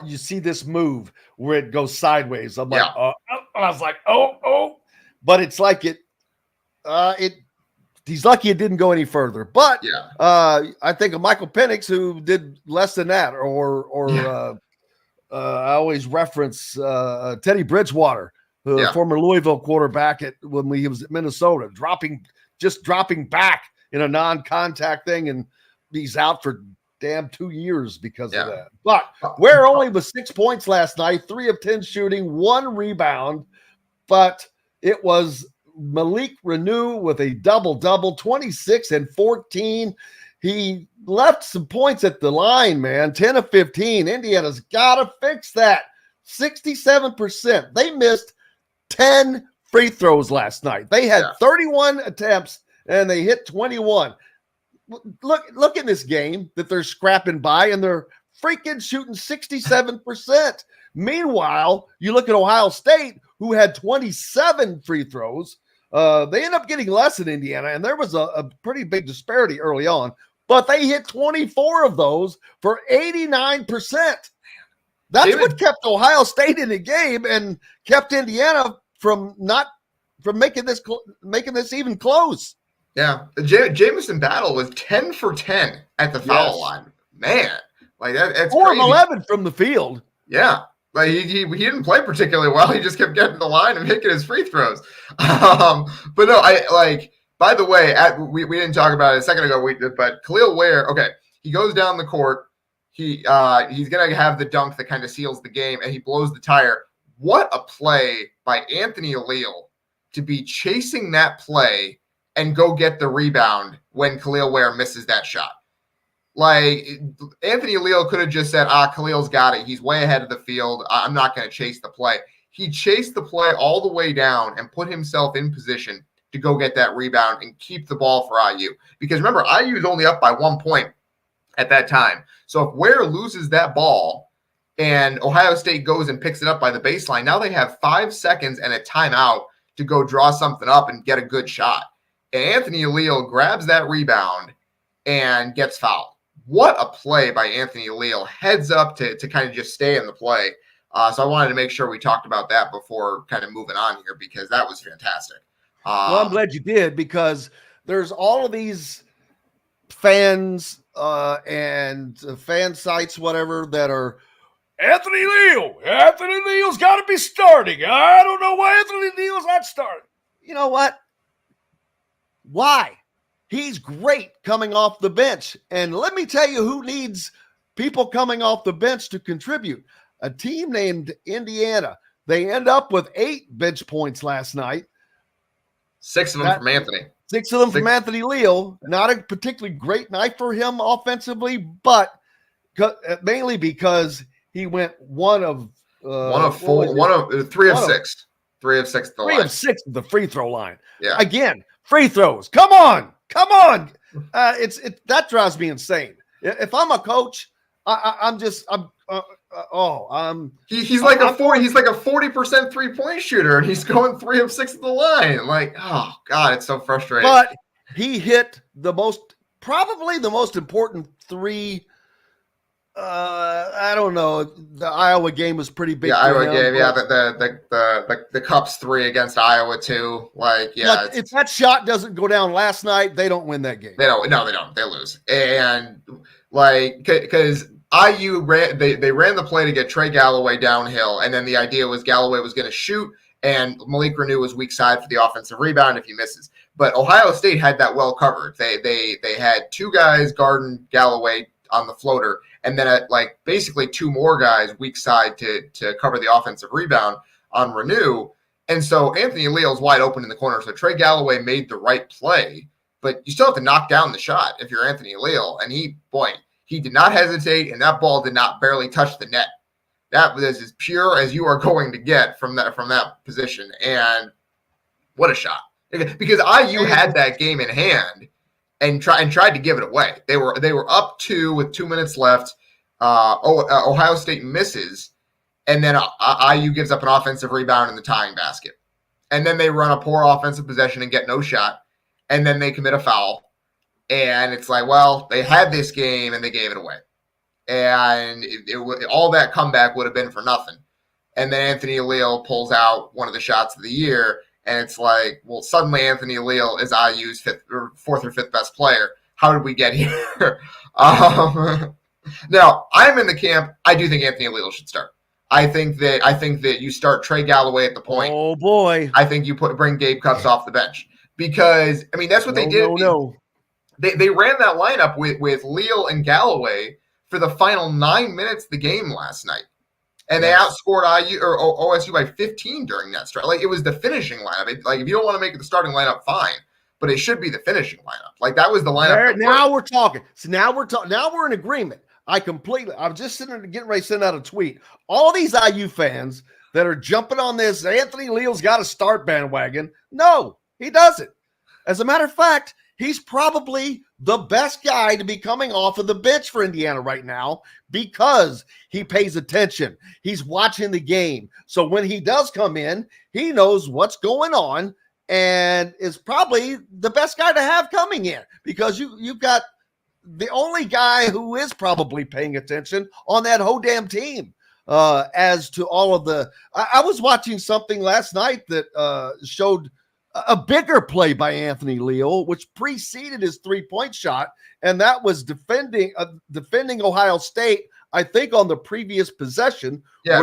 you see this move where it goes sideways. I'm like, I was like, oh, but it's like he's lucky it didn't go any further. But I think of Michael Penix who did less than that, or I always reference Teddy Bridgewater, the former Louisville quarterback when he was at Minnesota, dropping back in a non-contact thing, and he's out for damn 2 years because of that. But Ware only was 6 points last night, 3 of 10 shooting, 1 rebound, but it was Malik Renew with a double-double, 26 and 14. He left some points at the line, man, 10 of 15. Indiana's got to fix that. 67%. They missed 10 free throws last night. They had 31 attempts, and they hit 21. Look in this game that they're scrapping by, and they're freaking shooting 67%. Meanwhile, you look at Ohio State, who had 27 free throws. They end up getting less in Indiana, and there was a pretty big disparity early on, but they hit 24 of those for 89%. That's what kept Ohio State in the game and kept Indiana from making this even close.
Yeah, Jamison Battle was 10 for 10 at the foul line. Man, like that's
4 of 11 from the field.
Yeah, like he didn't play particularly well. He just kept getting to the line and making his free throws. But no, by the way, we didn't talk about it a second ago. But Khalil Ware, okay, he goes down the court. He's gonna have the dunk that kind of seals the game, and he blows the tire. What a play by Anthony Aleel to be chasing that play and go get the rebound when Khalil Ware misses that shot. Like, Anthony Aleel could have just said, Khalil's got it. He's way ahead of the field. I'm not going to chase the play. He chased the play all the way down and put himself in position to go get that rebound and keep the ball for IU. Because remember, IU is only up by 1 point at that time. So if Ware loses that ball and Ohio State goes and picks it up by the baseline, now they have 5 seconds and a timeout to go draw something up and get a good shot. And Anthony Aleel grabs that rebound and gets fouled. What a play by Anthony Aleel. Heads up to kind of just stay in the play. So I wanted to make sure we talked about that before kind of moving on here because that was fantastic.
Well, I'm glad you did, because there's all of these fans and fan sites, whatever, that are Anthony Leal's got to be starting. I don't know why Anthony Leal's not starting. You know what? Why? He's great coming off the bench. And let me tell you who needs people coming off the bench to contribute. A team named Indiana. They end up with 8 bench points last night.
6 of them from Anthony.
6 of them from Anthony Leal. Not a particularly great night for him offensively, but mainly because he went 3 of 6. 3 of 6 at the line. 3 of 6 at the free throw line.
Yeah.
Again, free throws. Come on. That drives me insane. If I'm a coach, he's
like a 40% 3-point shooter, and he's going 3 of 6 at the line. Like, oh God, it's so frustrating.
But he hit probably the most important 3. I don't know. The Iowa game was pretty big.
Yeah, Iowa game. Yeah, the Cup's 3 against Iowa too. Like, yeah.
If that shot doesn't go down last night, they don't win that game.
They don't. No, they don't. They lose. And like, because IU ran the play to get Trey Galloway downhill, and then the idea was Galloway was going to shoot, and Malik Renew was weak side for the offensive rebound if he misses. But Ohio State had that well covered. They had 2 guys guarding Galloway on the floater, and then basically 2 more guys weak side to cover the offensive rebound on Renew. And so Anthony Leal's wide open in the corner. So Trey Galloway made the right play, but you still have to knock down the shot if you're Anthony Leal. And he did not hesitate, and that ball did not barely touch the net. That was as pure as you are going to get from that position. And what a shot. Because IU had that game in hand and tried to give it away. They were up 2 with 2 minutes left. Ohio State misses, and then IU gives up an offensive rebound in the tying basket. And then they run a poor offensive possession and get no shot, and then they commit a foul. And it's like, well, they had this game and they gave it away. And all that comeback would have been for nothing. And then Anthony Leal pulls out one of the shots of the year. And it's like, well, suddenly Anthony Leal is IU's 4th or 5th best player. How did we get here? Now, I'm in the camp. I do think Anthony Leal should start. I think that you start Trey Galloway at the point.
Oh boy!
I think you bring Gabe Cupps off the bench, because that's what they did. They ran that lineup with Leal and Galloway for the final 9 minutes of the game last night. And they outscored IU or OSU by 15 during that stretch. Like, it was the finishing lineup. If you don't want to make it the starting lineup, fine, but it should be the finishing lineup. Like, that was the lineup.
Now we're talking. So now we're in agreement. I was just getting ready to send out a tweet. All these IU fans that are jumping on this Anthony Leal's got to start bandwagon. No, he doesn't. As a matter of fact, he's probably the best guy to be coming off of the bench for Indiana right now, because he pays attention. He's watching the game. So when he does come in, he knows what's going on and is probably the best guy to have coming in, because you've got the only guy who is probably paying attention on that whole damn team. As to all of I was watching something last night that showed a bigger play by Anthony Leal, which preceded his 3-point shot, and that was defending Ohio State, I think, on the previous possession.
Yeah,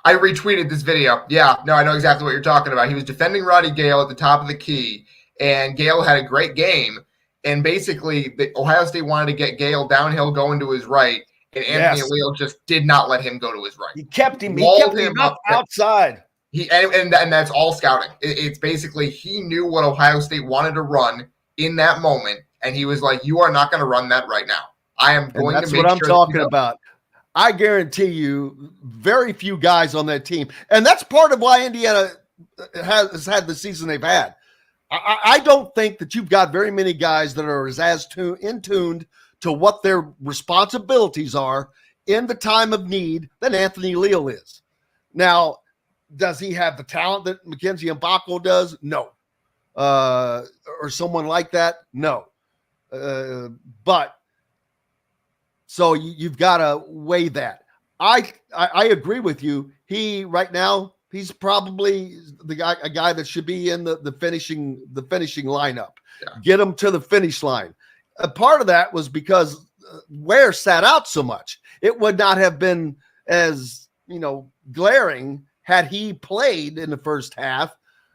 I retweeted this video. Yeah, no, I know exactly what you're talking about. He was defending Roddy Gale at the top of the key, and Gale had a great game, and basically Ohio State wanted to get Gale downhill going to his right, and Anthony Leal just did not let him go to his right.
He kept him up outside.
And that's all scouting. It's basically, he knew what Ohio State wanted to run in that moment, and he was like, "You are not going to run that right now. I am going to make sure."
That's what I'm talking about. I guarantee you, very few guys on that team, and that's part of why Indiana has had the season they've had. I don't think that you've got very many guys that are as in tuned to what their responsibilities are in the time of need than Anthony Leal is. Now, does he have the talent that Mackenzie Mbako does? No. Or someone like that? No. But so you've got to weigh that. I agree with you. He right now He's probably a guy that should be in the finishing lineup.
Yeah.
Get him to the finish line. A part of that was because Ware sat out so much. It would not have been as glaring had he played in the first half.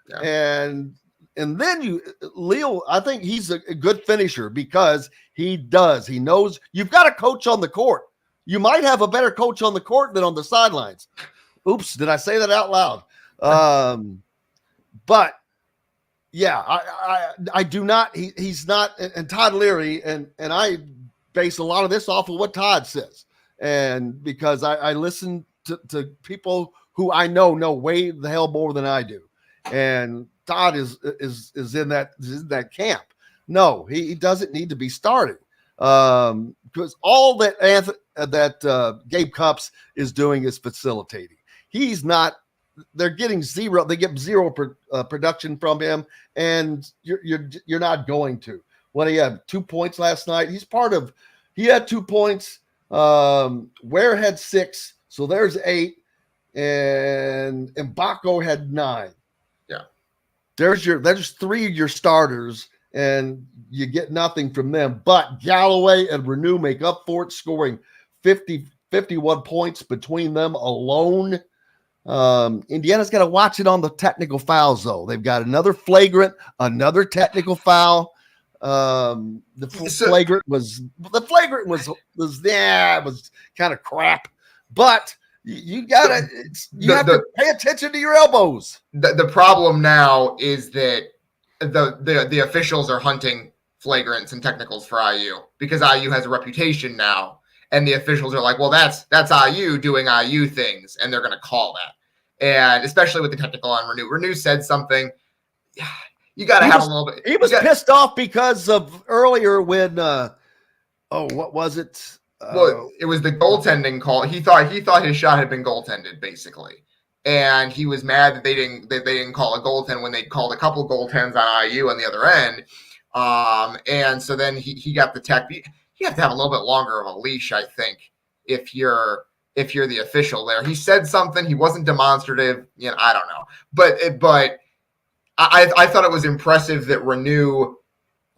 Yeah.
And then Leal, I think he's a good finisher because he knows you've got a coach on the court. You might have a better coach on the court than on the sidelines. Oops, did I say that out loud? But yeah, I do not. He's not. And Todd Leary and I base a lot of this off of what Todd says, and because I listen to people who I know way the hell more than I do, and Todd is in that camp. No, he doesn't need to be starting because all that Gabe Cupps is doing is facilitating. He's not. They're getting zero. They get zero production from him, and you're not going to. What he had 2 points last night. He had 2 points. Ware had 6, so there's 8, and Mbako had 9.
Yeah,
there's 3 of your starters, and you get nothing from them. But Galloway and Renew make up for it, scoring 51 points between them alone. Indiana's got to watch it on the technical fouls, though. They've got another technical foul. Flagrant was kind of crap, but you have to pay attention to your elbows.
The problem now is that the officials are hunting flagrants and technicals for IU because IU has a reputation now. And the officials are like, well, that's IU doing IU things, and they're going to call that. And especially with the technical on Renew. Renew said something. You got to have a little bit.
He was pissed off because of earlier when, what was it?
Well, it was the goaltending call. He thought his shot had been goaltended, basically. And he was mad that they didn't call a goaltend when they called a couple goaltends on IU on the other end. And so then he got the tech. You have to have a little bit longer of a leash, I think, if you're the official there. He said something. He wasn't demonstrative. I don't know. But I thought it was impressive that Renew,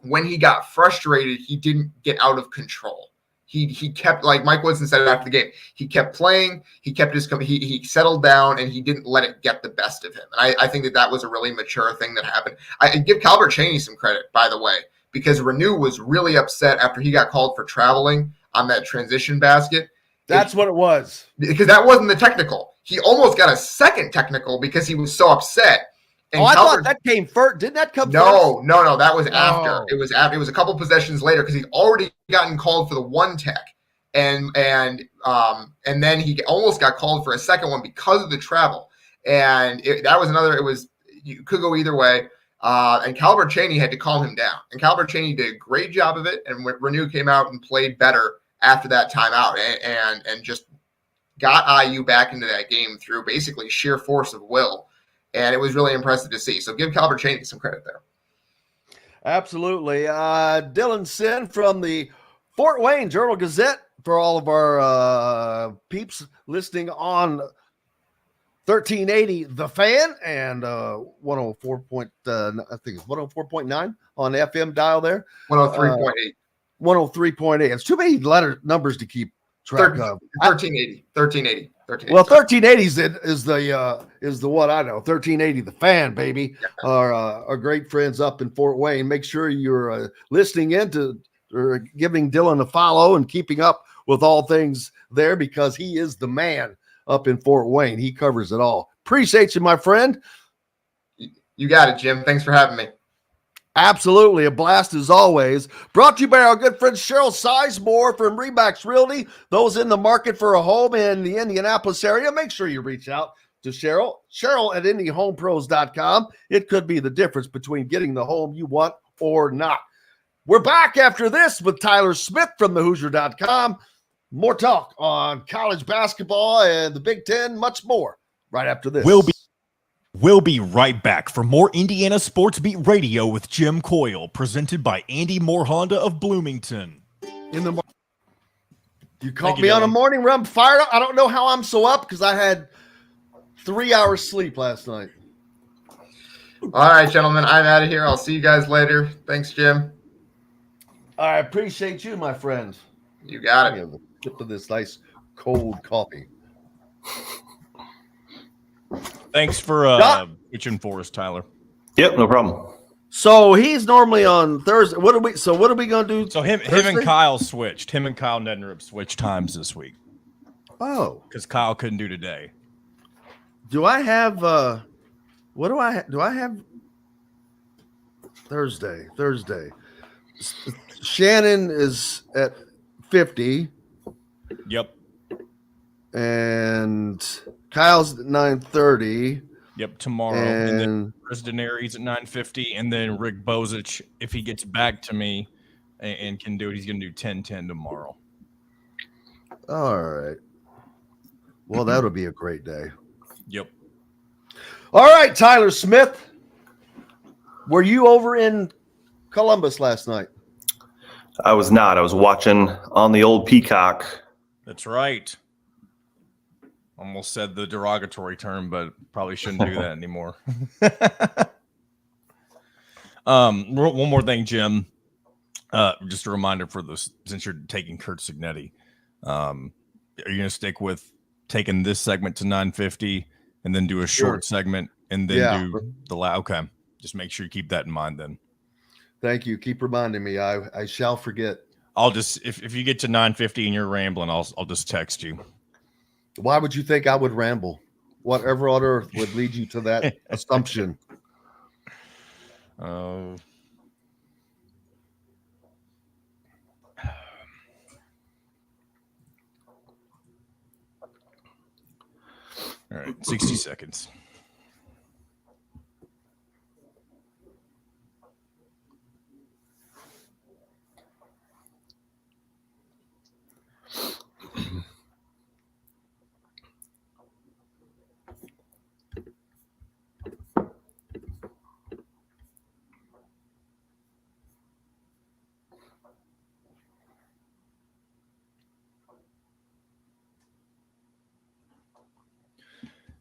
when he got frustrated, he didn't get out of control. He kept, like Mike Woodson said after the game, he kept playing. He kept he settled down, and he didn't let it get the best of him. And I think that was a really mature thing that happened. I give Calvert Chaney some credit, by the way, because Renew was really upset after he got called for traveling on that transition basket.
That's what it was.
Because that wasn't the technical. He almost got a second technical because he was so upset. And
I thought that came first. Didn't that come first?
No. That was after. It was after. It was a couple possessions later because he'd already gotten called for the one tech, and then he almost got called for a second one because of the travel. And that was another. You could go either way. And Calvert Chaney had to calm him down. And Calvert Chaney did a great job of it. And Renew came out and played better after that timeout and just got IU back into that game through basically sheer force of will. And it was really impressive to see. So give Calvert Chaney some credit there.
Absolutely. Dylan Sinn from the Fort Wayne Journal-Gazette for all of our peeps listening on 1380 The Fan and 104 I think it's 104.9 on the FM dial there.
103.8.
103.8. It's too many numbers to keep track of.
1380.
Well, 1380 is the one I know. 1380 The Fan, baby.
Yeah.
Our great friends up in Fort Wayne. Make sure you're listening in or giving Dylan a follow and keeping up with all things there because he is the man up in Fort Wayne. He covers it all. Appreciate you, my friend.
You got it, Jim. Thanks for having me.
Absolutely. A blast as always. Brought to you by our good friend Cheryl Sizemore from Remax Realty. Those in the market for a home in the Indianapolis area, make sure you reach out to Cheryl. Cheryl at IndyHomePros.com. It could be the difference between getting the home you want or not. We're back after this with Tyler Smith from thehoosier.com. More talk on college basketball and the Big Ten, much more right after this.
We'll be right back for more Indiana Sports Beat Radio with Jim Coyle, presented by Andy Moore Honda of Bloomington.
You caught me on a morning run fired up. I don't know how I'm so up because I had 3 hours sleep last night.
All right, gentlemen, I'm out of here. I'll see you guys later. Thanks, Jim.
I appreciate you, my friend.
You got it.
A sip of this nice cold coffee.
Thanks for pitching for us, Tyler.
Yep, no problem.
So he's normally on Thursday. What are we gonna do?
So him and Kyle switched. Him and Kyle Nedner switched times this week.
Oh,
because Kyle couldn't do today.
Do I have? What do I? Do I have? Thursday. Shannon is at 50.
Yep.
And Kyle's at 9:30.
Yep, tomorrow. And then Chris Daenerys at 9:50. And then Rick Bozich, if he gets back to me and can do it, he's going to do 10:10 tomorrow.
All right. Well, that'll be a great day.
Yep.
All right, Tyler Smith. Were you over in Columbus last night?
I was not. I was watching on the old Peacock.
That's right. Almost said the derogatory term, but probably shouldn't do that anymore. One more thing, Jim. Just a reminder for this, since you're taking Kurt Cignetti, are you going to stick with taking this segment to 9:50 and then do a short segment and then do the okay. Just make sure you keep that in mind then.
Thank you. Keep reminding me. I shall forget.
I'll just if you get to 9:50 and you're rambling, I'll just text you.
Why would you think I would ramble? Whatever on earth would lead you to that assumption?
All right, 60 seconds.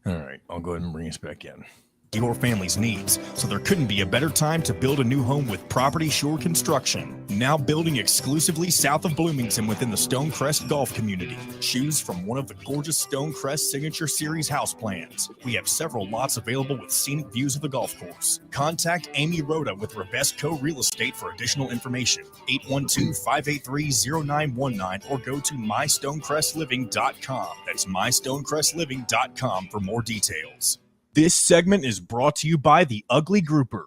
All right, I'll go ahead and bring us back in. Your family's needs, so there couldn't be a better time to build a new home with Property Shore Construction. Now building exclusively south of Bloomington within the Stonecrest Golf Community. Choose from one of the gorgeous Stonecrest Signature Series house plans. We have several lots available with scenic views of the golf course. Contact Amy Rhoda with Revesco Real Estate for additional information. 812-583-0919 or go to mystonecrestliving.com. That's mystonecrestliving.com for more details. This segment is brought to you by the Ugly Grouper.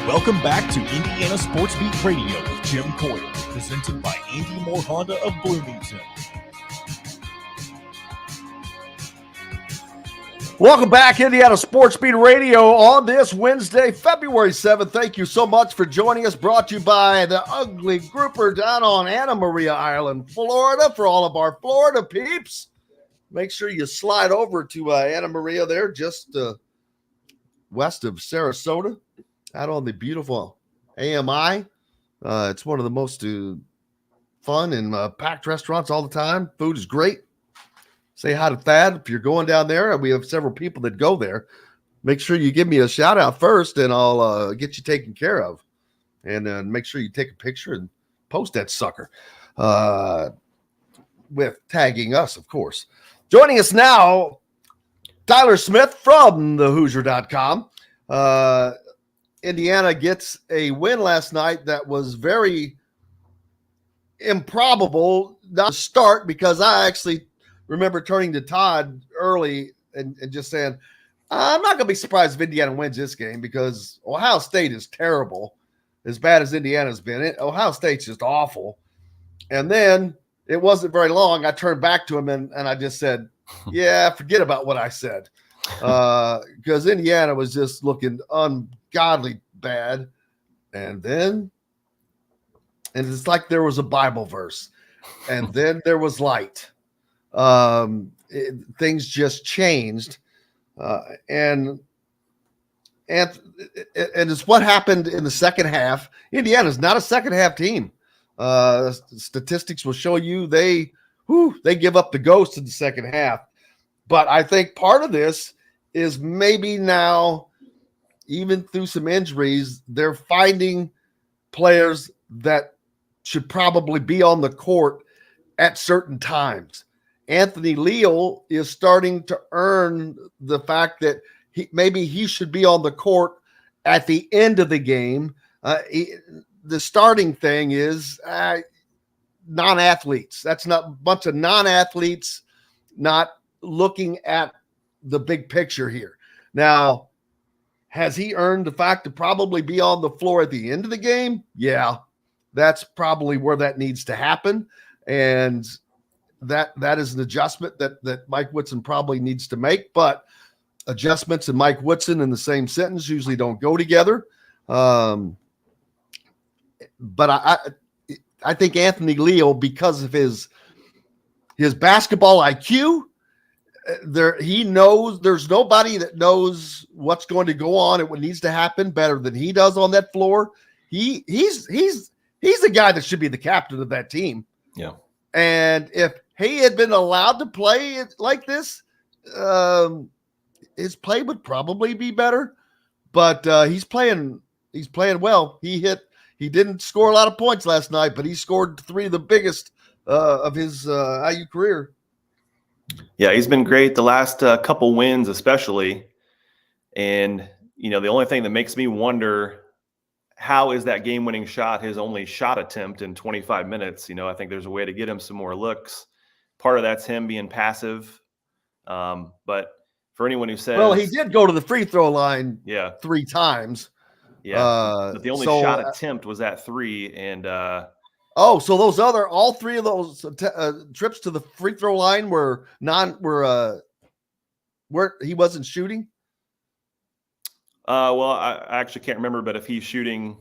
Welcome back to Indiana Sports Beat Radio with Jim Coyle, presented by Andy Moore Honda of Bloomington.
Welcome back, Indiana Sports Beat Radio on this Wednesday, February 7th. Thank you so much for joining us. Brought to you by the Ugly Grouper down on Anna Maria Island, Florida. For all of our Florida peeps, make sure you slide over to Anna Maria there, just west of Sarasota, out on the beautiful AMI. It's one of the most fun and packed restaurants all the time. Food is great. Say hi to Thad if you're going down there. We have several people that go there. Make sure you give me a shout out first, and I'll get you taken care of. And make sure you take a picture and post that sucker with tagging us, of course. Joining us now, Tyler Smith from thehoosier.com. Indiana gets a win last night that was very improbable not to start, because I actually remember turning to Todd early and just saying, I'm not going to be surprised if Indiana wins this game, because Ohio State is terrible, as bad as Indiana's been. Ohio State's just awful. And then it wasn't very long. I turned back to him and I just said, yeah, forget about what I said. Because Indiana was just looking ungodly bad. And it's like there was a Bible verse. And then there was light. Things just changed. And it's what happened in the second half. Indiana's not a second half team. Statistics will show you they they give up the ghost in the second half. But I think part of this is maybe now, even through some injuries, they're finding players that should probably be on the court at certain times. Anthony Leal is starting to earn the fact that maybe he should be on the court at the end of the game. The starting thing is non-athletes. That's not a bunch of non-athletes not looking at the big picture here. Now, has he earned the fact to probably be on the floor at the end of the game? Yeah, that's probably where that needs to happen. And that is an adjustment that Mike Woodson probably needs to make. But adjustments and Mike Woodson in the same sentence usually don't go together. But I think Anthony Leal, because of his basketball IQ, he knows there's nobody that knows what's going to go on and what needs to happen better than he does on that floor. He's the guy that should be the captain of that team.
Yeah.
And if he had been allowed to play like this, his play would probably be better. But he's playing well. He didn't score a lot of points last night, but he scored 3 of the biggest of his IU career.
Yeah, he's been great the last couple wins, especially. And, the only thing that makes me wonder, how is that game-winning shot his only shot attempt in 25 minutes? I think there's a way to get him some more looks. Part of that's him being passive. But for anyone who says...
Well, he did go to the free throw line 3 times.
Yeah, but the only shot attempt was at 3, and
so those all 3 of those trips to the free throw line were where he wasn't shooting.
Well, I actually can't remember, but if he's shooting,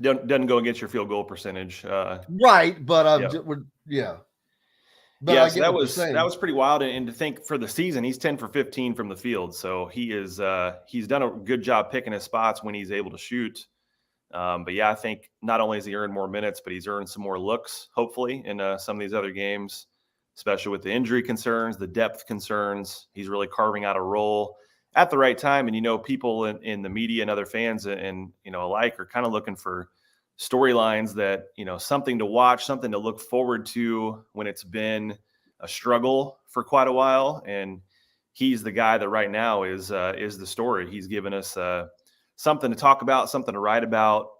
doesn't go against your field goal percentage,
right? But yeah. But
so that was pretty wild, and to think for the season, he's 10 for 15 from the field, so he's done a good job picking his spots when he's able to shoot. But I think not only has he earned more minutes, but he's earned some more looks, hopefully, in some of these other games, especially with the injury concerns, the depth concerns. He's really carving out a role at the right time. And, people in the media and other fans and alike are kind of looking for storylines that, something to watch, something to look forward to when it's been a struggle for quite a while. And he's the guy that right now is the story. He's given us something to talk about, something to write about,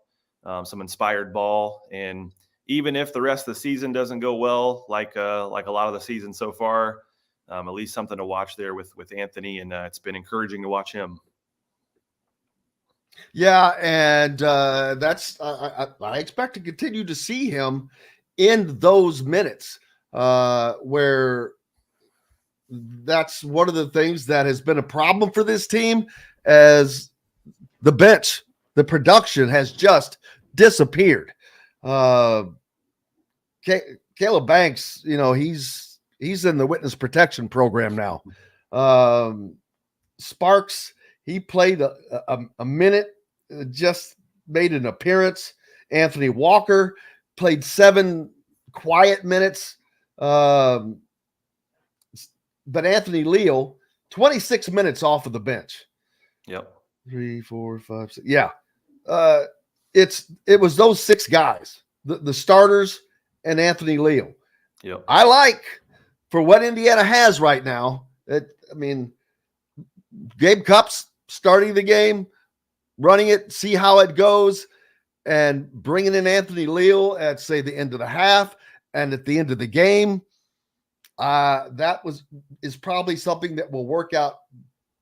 some inspired ball. And even if the rest of the season doesn't go well, like a lot of the season so far, at least something to watch there with Anthony. And it's been encouraging to watch him.
Yeah, and that's I expect to continue to see him in those minutes where that's one of the things that has been a problem for this team, as the bench, the production has just disappeared. Caleb Banks, he's in the witness protection program now. Sparks, he played a minute, just made an appearance. Anthony Walker played 7 quiet minutes. But Anthony Leal, 26 minutes off of the bench.
Yep.
3, 4, 5, 6. Yeah. It was those 6 guys, the starters and Anthony Leal.
Yep.
I like, for what Indiana has right now, Gabe Cup's starting the game, running it, see how it goes, and bringing in Anthony Leal at, say, the end of the half and at the end of the game. Is probably something that will work out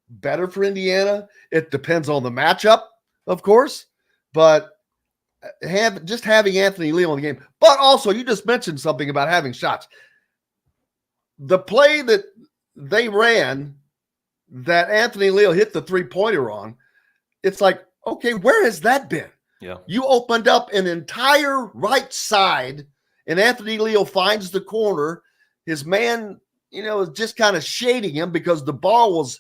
better for Indiana. It depends on the matchup, of course, but having Anthony Leal in the game. But also, you just mentioned something about having shots. The play that they ran that Anthony Leal hit the 3-pointer on, it's like, okay, where has that been?
Yeah.
You opened up an entire right side, and Anthony Leal finds the corner. His man, is just kind of shading him because the ball was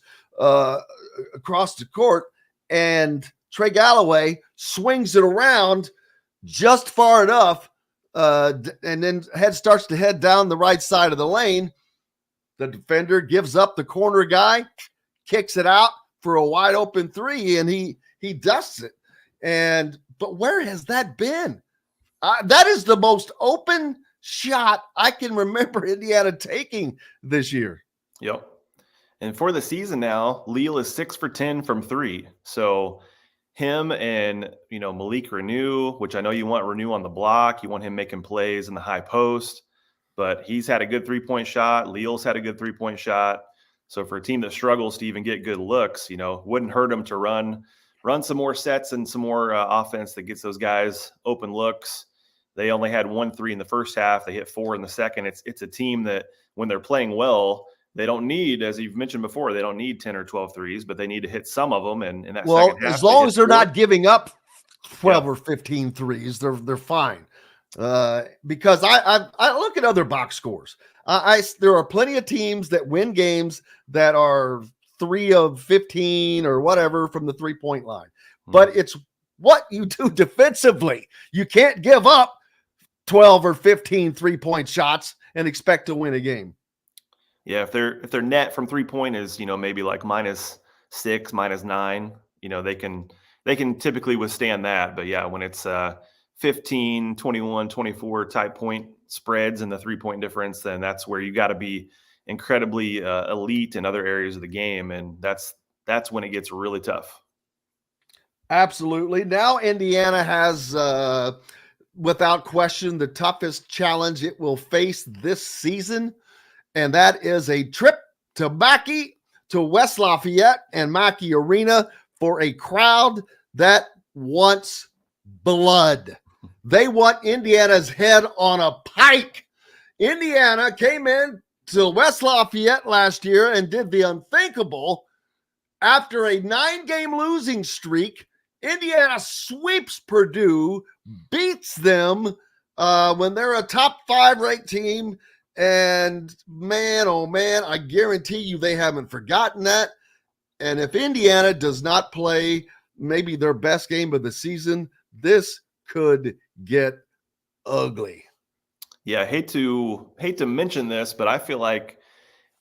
across the court, and Trey Galloway swings it around just far enough and then starts to head down the right side of the lane. The defender gives up the corner guy, kicks it out for a wide open three, and he dusts it. But where has that been? That is the most open shot I can remember Indiana taking this year.
Yep. And for the season now, Leal is 6 for 10 from 3. So him and, Malik Renew, which I know you want Renew on the block. You want him making plays in the high post. But he's had a good 3-point shot. Leal's had a good 3-point shot. So for a team that struggles to even get good looks, wouldn't hurt them to run some more sets and some more offense that gets those guys open looks. They only had 1 3 in the first half. They hit 4 in the second. It's a team that when they're playing well, they don't need, as you've mentioned before, they don't need 10 or 12 threes, but they need to hit some of them. And in that second half,
as long as they're not giving up 12 or 15 threes, they're fine. Because I look at other box scores. There are plenty of teams that win games that are 3 of 15 or whatever from the 3-point line. But it's what you do defensively. You can't give up 12 or 15 3-point shots and expect to win a game.
Yeah, if their net from 3-point is, maybe like -6, -9, they can typically withstand that. But yeah, when it's 15, 21, 24 type point spreads and the 3-point difference, then that's where you got to be incredibly elite in other areas of the game. And that's when it gets really tough.
Absolutely. Now Indiana has, without question, the toughest challenge it will face this season, and that is a trip to West Lafayette and Mackey Arena for a crowd that wants blood. They want Indiana's head on a pike. Indiana came in to West Lafayette last year and did the unthinkable. After a 9-game losing streak, Indiana sweeps Purdue, beats them when they're a top 5 ranked team. And man, oh man, I guarantee you they haven't forgotten that. And if Indiana does not play maybe their best game of the season, this could get ugly.
Yeah, I hate to mention this, but I feel like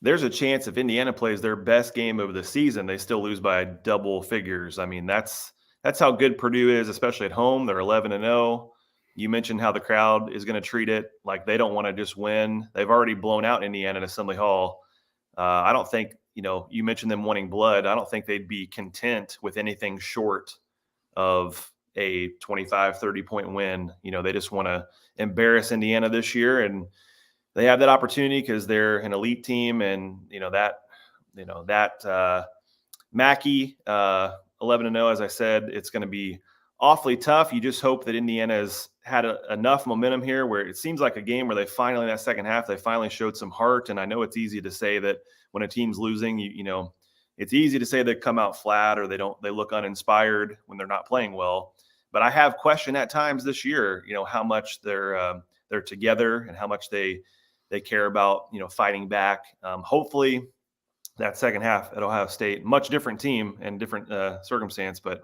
there's a chance if Indiana plays their best game of the season, they still lose by double figures. I mean, that's how good Purdue is, especially at home. They're 11-0. You mentioned how the crowd is going to treat it like they don't want to just win. They've already blown out Indiana in Assembly Hall. I don't think, you mentioned them wanting blood. I don't think they'd be content with anything short of a 25, 30-point win. They just want to embarrass Indiana this year, and they have that opportunity because they're an elite team. And, Mackey, 11-0, as I said, it's going to be awfully tough. You just hope that Indiana's had enough momentum here where it seems like a game where they finally, in that second half, they finally showed some heart. And I know it's easy to say that when a team's losing, it's easy to say they come out flat or they look uninspired when they're not playing well. But I have questioned at times this year, how much they're together and how much they care about, fighting back. Hopefully that second half at Ohio State, much different team and different circumstance, but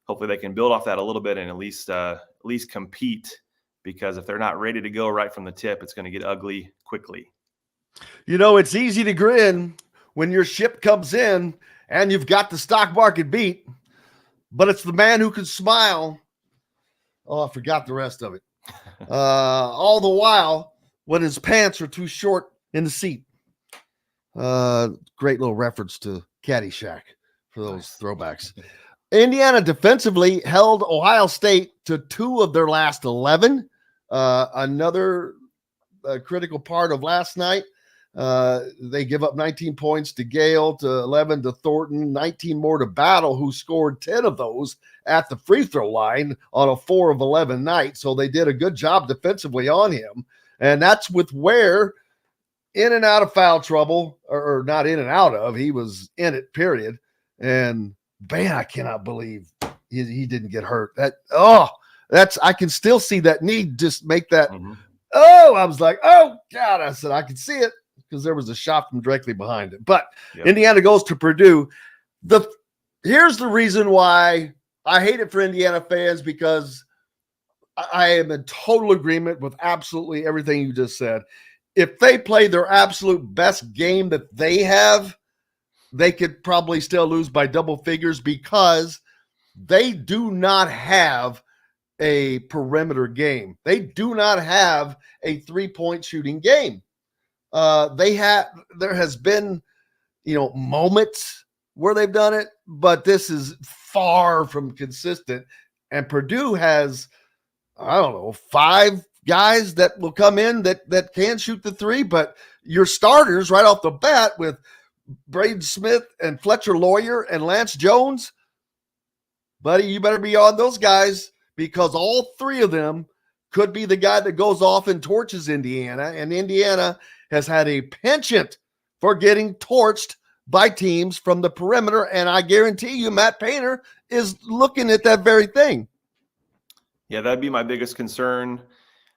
hopefully they can build off that a little bit and at least compete, because if they're not ready to go right from the tip, it's going to get ugly quickly.
It's easy to grin when your ship comes in and you've got the stock market beat, but it's the man who can smile. Oh, I forgot the rest of it. All the while when his pants are too short in the seat. Great little reference to Caddyshack for those throwbacks. Indiana defensively held Ohio State to 2 of their last 11. Another critical part of last night. They give up 19 points to Gale, to 11 to Thornton, 19 more to Battle, who scored 10 of those at the free throw line on a 4 of 11 night. So they did a good job defensively on him. And that's with Ware in and out of foul trouble, or not in and out of, he was in it, period. And man, I cannot believe he didn't get hurt. I can still see that knee just make that. Mm-hmm. Oh, I was like, oh God, I said, I could see it because there was a shot from directly behind it. But yep. Indiana goes to Purdue. Here's the reason why I hate it for Indiana fans, because I am in total agreement with absolutely everything you just said. If they play their absolute best game that they have, they could probably still lose by double figures because they do not have a perimeter game. They do not have a three-point shooting game. There has been, moments where they've done it, but this is far from consistent. And Purdue has, 5 guys that will come in that can shoot the three, but your starters right off the bat with Braden Smith and Fletcher Lawyer and Lance Jones, buddy, you better be on those guys because all 3 of them could be the guy that goes off and torches Indiana, and Indiana has had a penchant for getting torched by teams from the perimeter, and I guarantee you Matt Painter is looking at that very thing.
Yeah, that'd be my biggest concern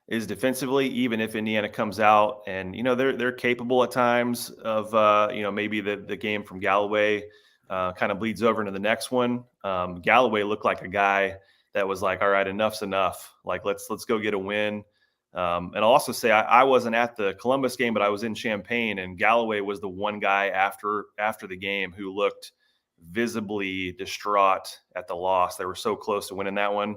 is defensively, even if Indiana comes out and, they're capable at times of, maybe the game from Galloway kind of bleeds over into the next one. Galloway looked like a guy that was like, all right, enough's enough. Like, let's go get a win. And I'll also say I wasn't at the Columbus game, but I was in Champaign, and Galloway was the one guy after the game who looked visibly distraught at the loss. They were so close to winning that one.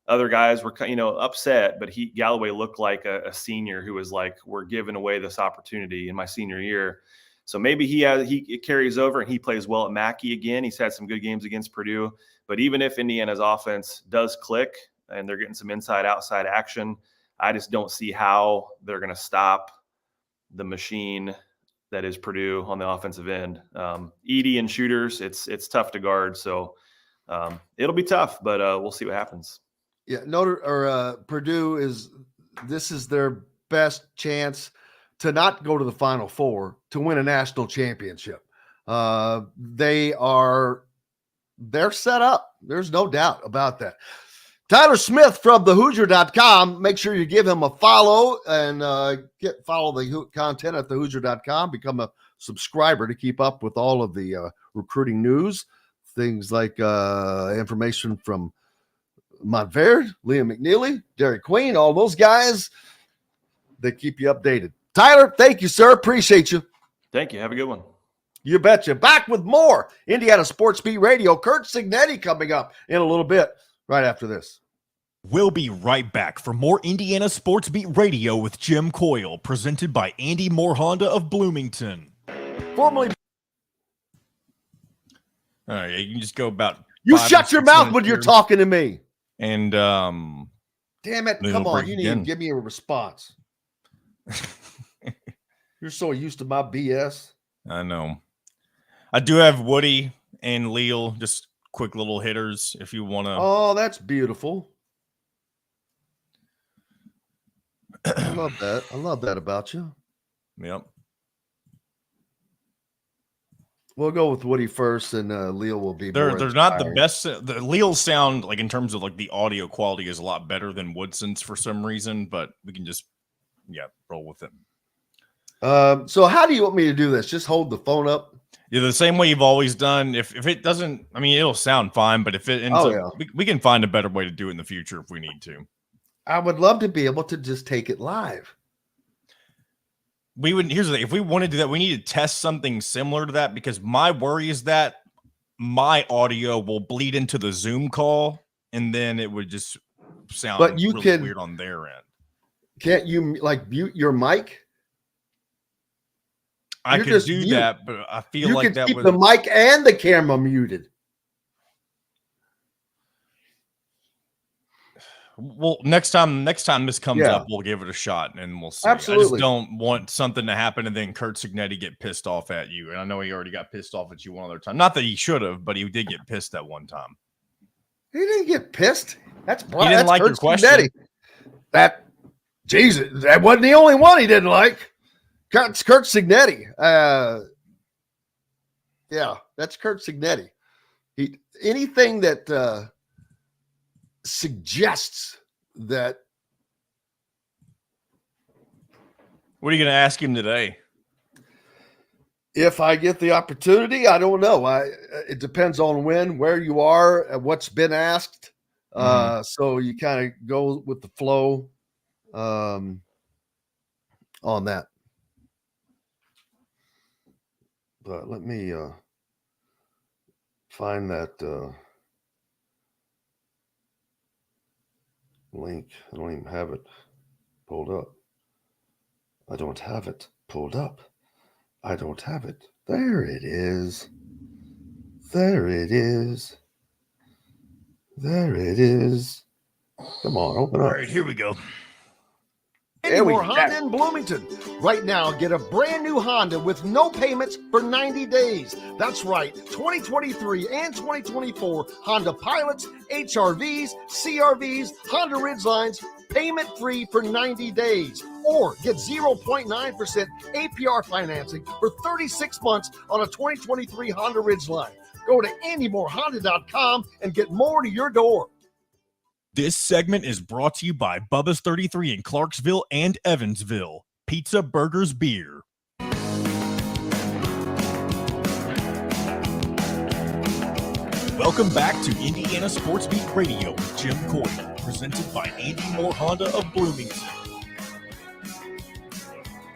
Other guys were, upset, but Galloway looked like a senior who was like, we're giving away this opportunity in my senior year. So maybe it carries over and he plays well at Mackey again. He's had some good games against Purdue, but even if Indiana's offense does click and they're getting some inside-outside action, I just don't see how they're going to stop the machine that is Purdue on the offensive end. Edey and shooters, it's tough to guard. So it'll be tough, but we'll see what happens.
Yeah, Purdue this is their best chance to not go to the Final Four, to win a national championship. They're set up. There's no doubt about that. Tyler Smith from thehoosier.com. Make sure you give him a follow and follow the content at thehoosier.com. Become a subscriber to keep up with all of the recruiting news, things like information from Montverde, Liam McNeely, Derek Queen, all those guys that keep you updated. Tyler, thank you, sir. Appreciate you.
Thank you. Have a good one.
You betcha. Back with more Indiana Sports Beat Radio. Kurt Cignetti coming up in a little bit right after this.
We'll be right back for more Indiana Sports Beat Radio with Jim Coyle, presented by Andy Moore Honda of Bloomington.
Formerly.
All right, you can just go about.
You shut your mouth when you're talking to me.
And
damn it! Come on, you need to give me a response. You're so used to my BS.
I know. I do have Woody and Leal, just quick little hitters if you want to.
Oh, that's beautiful. I love that. I love that about you.
Yep.
We'll go with Woody first, and Leal will be.
They're not the best. The Leal sound, like in terms of like the audio quality, is a lot better than Woodson's for some reason. But we can just, roll with it.
So how do you want me to do this? Just hold the phone up.
Yeah, the same way you've always done. If it doesn't, I mean, it'll sound fine. But if it ends up, we can find a better way to do it in the future if we need to.
I would love to be able to just take it live.
Here's the thing. If we want to do that, we need to test something similar to that, because my worry is that my audio will bleed into the Zoom call and then it would just sound really weird on their end.
Can't you mute your mic?
I could do that, but I feel like that
would keep the mic and the camera muted.
Well, next time this comes up, we'll give it a shot and we'll see.
Absolutely.
I just don't want something to happen and then Kurt Cignetti get pissed off at you. And I know he already got pissed off at you one other time. Not that he should have, but he did get pissed that one time.
He didn't get pissed. He
didn't like your question.
That wasn't the only one he didn't like. Kurt Cignetti. That's Kurt Cignetti. Anything that suggests that.
What are you going to ask him today?
If I get the opportunity, I don't know. It depends on where you are, what's been asked. So you kind of go with the flow on that. But let me find that link. I don't even have it pulled up. I don't have it pulled up. I don't have it. There it is. There it is. There it is. Come on, open up.
All right, here we go.
Any more Honda in Bloomington. Right now, get a brand new Honda with no payments for 90 days. That's right, 2023 and 2024 Honda Pilots, HRVs, CRVs, Honda Ridgelines, payment-free for 90 days. Or get 0.9% APR financing for 36 months on a 2023 Honda Ridgeline. Go to AndyMoreHonda.com and get more to your door.
This segment is brought to you by Bubba's 33 in Clarksville and Evansville. Pizza, burgers, beer. Welcome back to Indiana Sports Beat Radio with Jim Coyle, presented by Andy Moore Honda of Bloomington.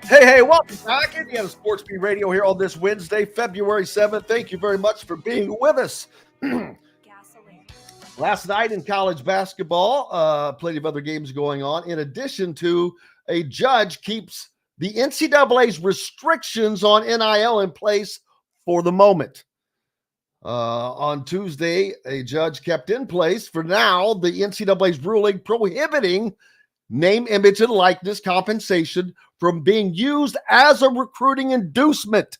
Hey, welcome back. Indiana Sports Beat Radio here on this Wednesday, February 7th. Thank you very much for being with us. Last night in college basketball, plenty of other games going on. In addition to a judge keeps the NCAA's restrictions on NIL in place for the moment. On Tuesday, a judge kept in place for now the NCAA's ruling prohibiting name, image, and likeness compensation from being used as a recruiting inducement.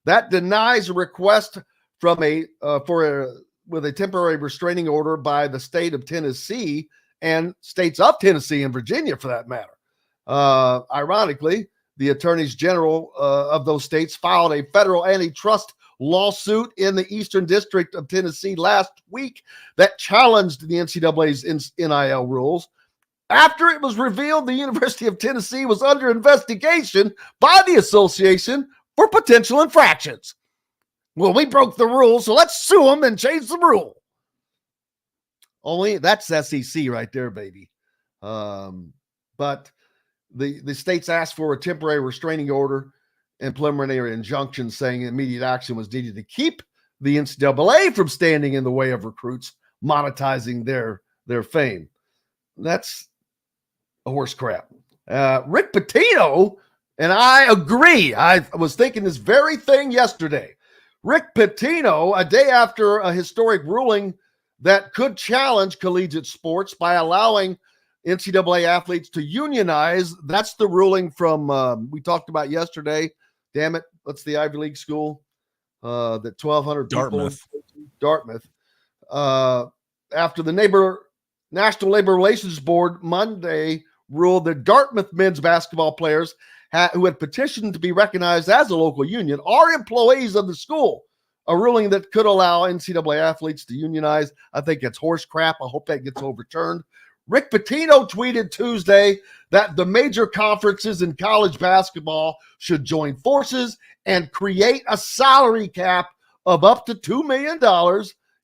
That denies a request from with a temporary restraining order by the state of Tennessee and states of Tennessee and Virginia, for that matter. Ironically, the attorneys general of those states filed a federal antitrust lawsuit in the Eastern District of Tennessee last week that challenged the NCAA's NIL rules after it was revealed the University of Tennessee was under investigation by the association for potential infractions. Well, we broke the rules, so let's sue them and change the rule. Only that's SEC right there, baby. But the states asked for a temporary restraining order and preliminary injunction saying immediate action was needed to keep the NCAA from standing in the way of recruits monetizing their fame. That's a horse crap. Rick Pitino, and I agree. I was thinking this very thing yesterday. Rick Pitino, a day after a historic ruling that could challenge collegiate sports by allowing NCAA athletes to unionize. That's the ruling from we talked about yesterday. Damn it, what's the Ivy League school? That 1,200 people. Dartmouth. After the National Labor Relations Board Monday ruled that Dartmouth men's basketball players who had petitioned to be recognized as a local union are employees of the school, a ruling that could allow NCAA athletes to unionize. I think it's horse crap. I hope that gets overturned. Rick Pitino tweeted Tuesday that the major conferences in college basketball should join forces and create a salary cap of up to $2 million.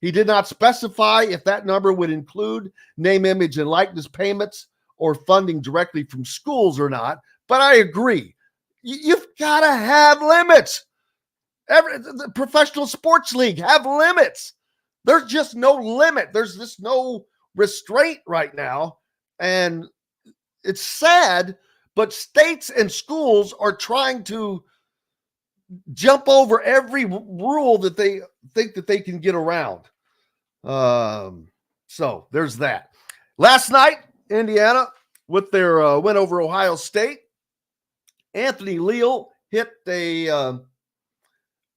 He did not specify if that number would include name, image, and likeness payments or funding directly from schools or not. But I agree. You've got to have limits. The professional sports league have limits. There's just no limit. There's just no restraint right now. And it's sad, but states and schools are trying to jump over every rule that they think that they can get around. So there's that. Last night, Indiana, with their win over Ohio State, Anthony Leal hit a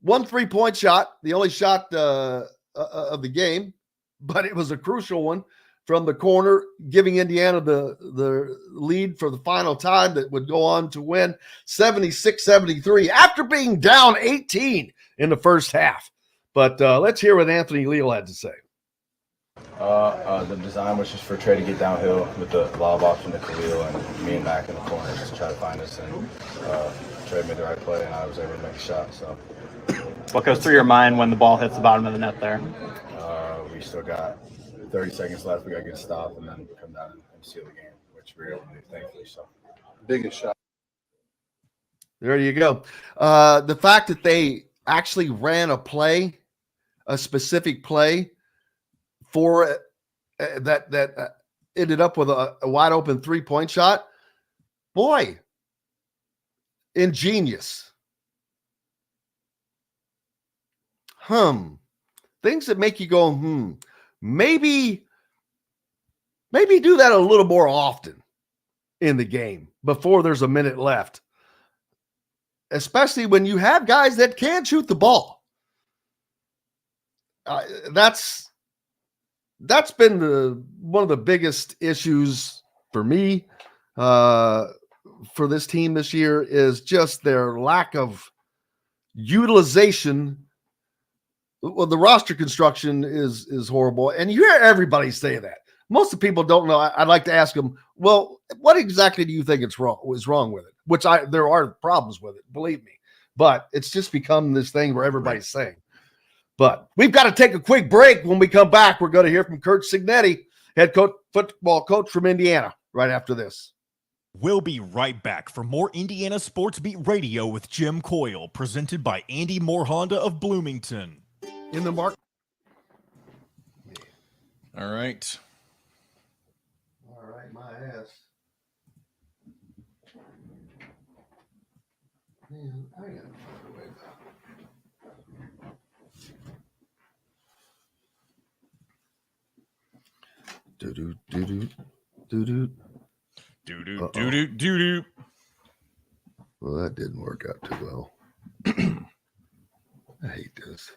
1 3-point shot, the only shot of the game, but it was a crucial one from the corner, giving Indiana the lead for the final time that would go on to win 76-73 after being down 18 in the first half. But let's hear what Anthony Leal had to say.
The design was just for Trey to get downhill with the lob option to Khalil and me and Mac in the corner just to try to find us. And Trey made the right play, and I was able to make a shot. So,
what goes through your mind when the ball hits the bottom of the net there?
We still got with 30 seconds left, we got to get a stop and then come down and seal the game, which we were able to do, thankfully. So, biggest shot.
There you go. The fact that they actually ran a specific play for that ended up with a wide open 3-point shot. Boy, ingenious. Things that make you go, maybe do that a little more often in the game before there's a minute left. Especially when you have guys that can shoot the ball. That's been one of the biggest issues for me for this team this year is just their lack of utilization. Well, the roster construction is horrible, and you hear everybody say that. Most of the people don't know. I'd like to ask them, well, what exactly do you think was wrong with it? Which there are problems with it, believe me. But it's just become this thing where everybody's saying. But we've got to take a quick break. When we come back, we're going to hear from Coach Cignetti, head coach, football coach from Indiana, right after this.
We'll be right back for more Indiana Sports Beat Radio with Jim Coyle, presented by Andy Moore Honda of Bloomington.
In the mark.
All right.
All right, my ass. Man, I gotta find a way back.
Do-do.
Well, that didn't work out too well. I hate this.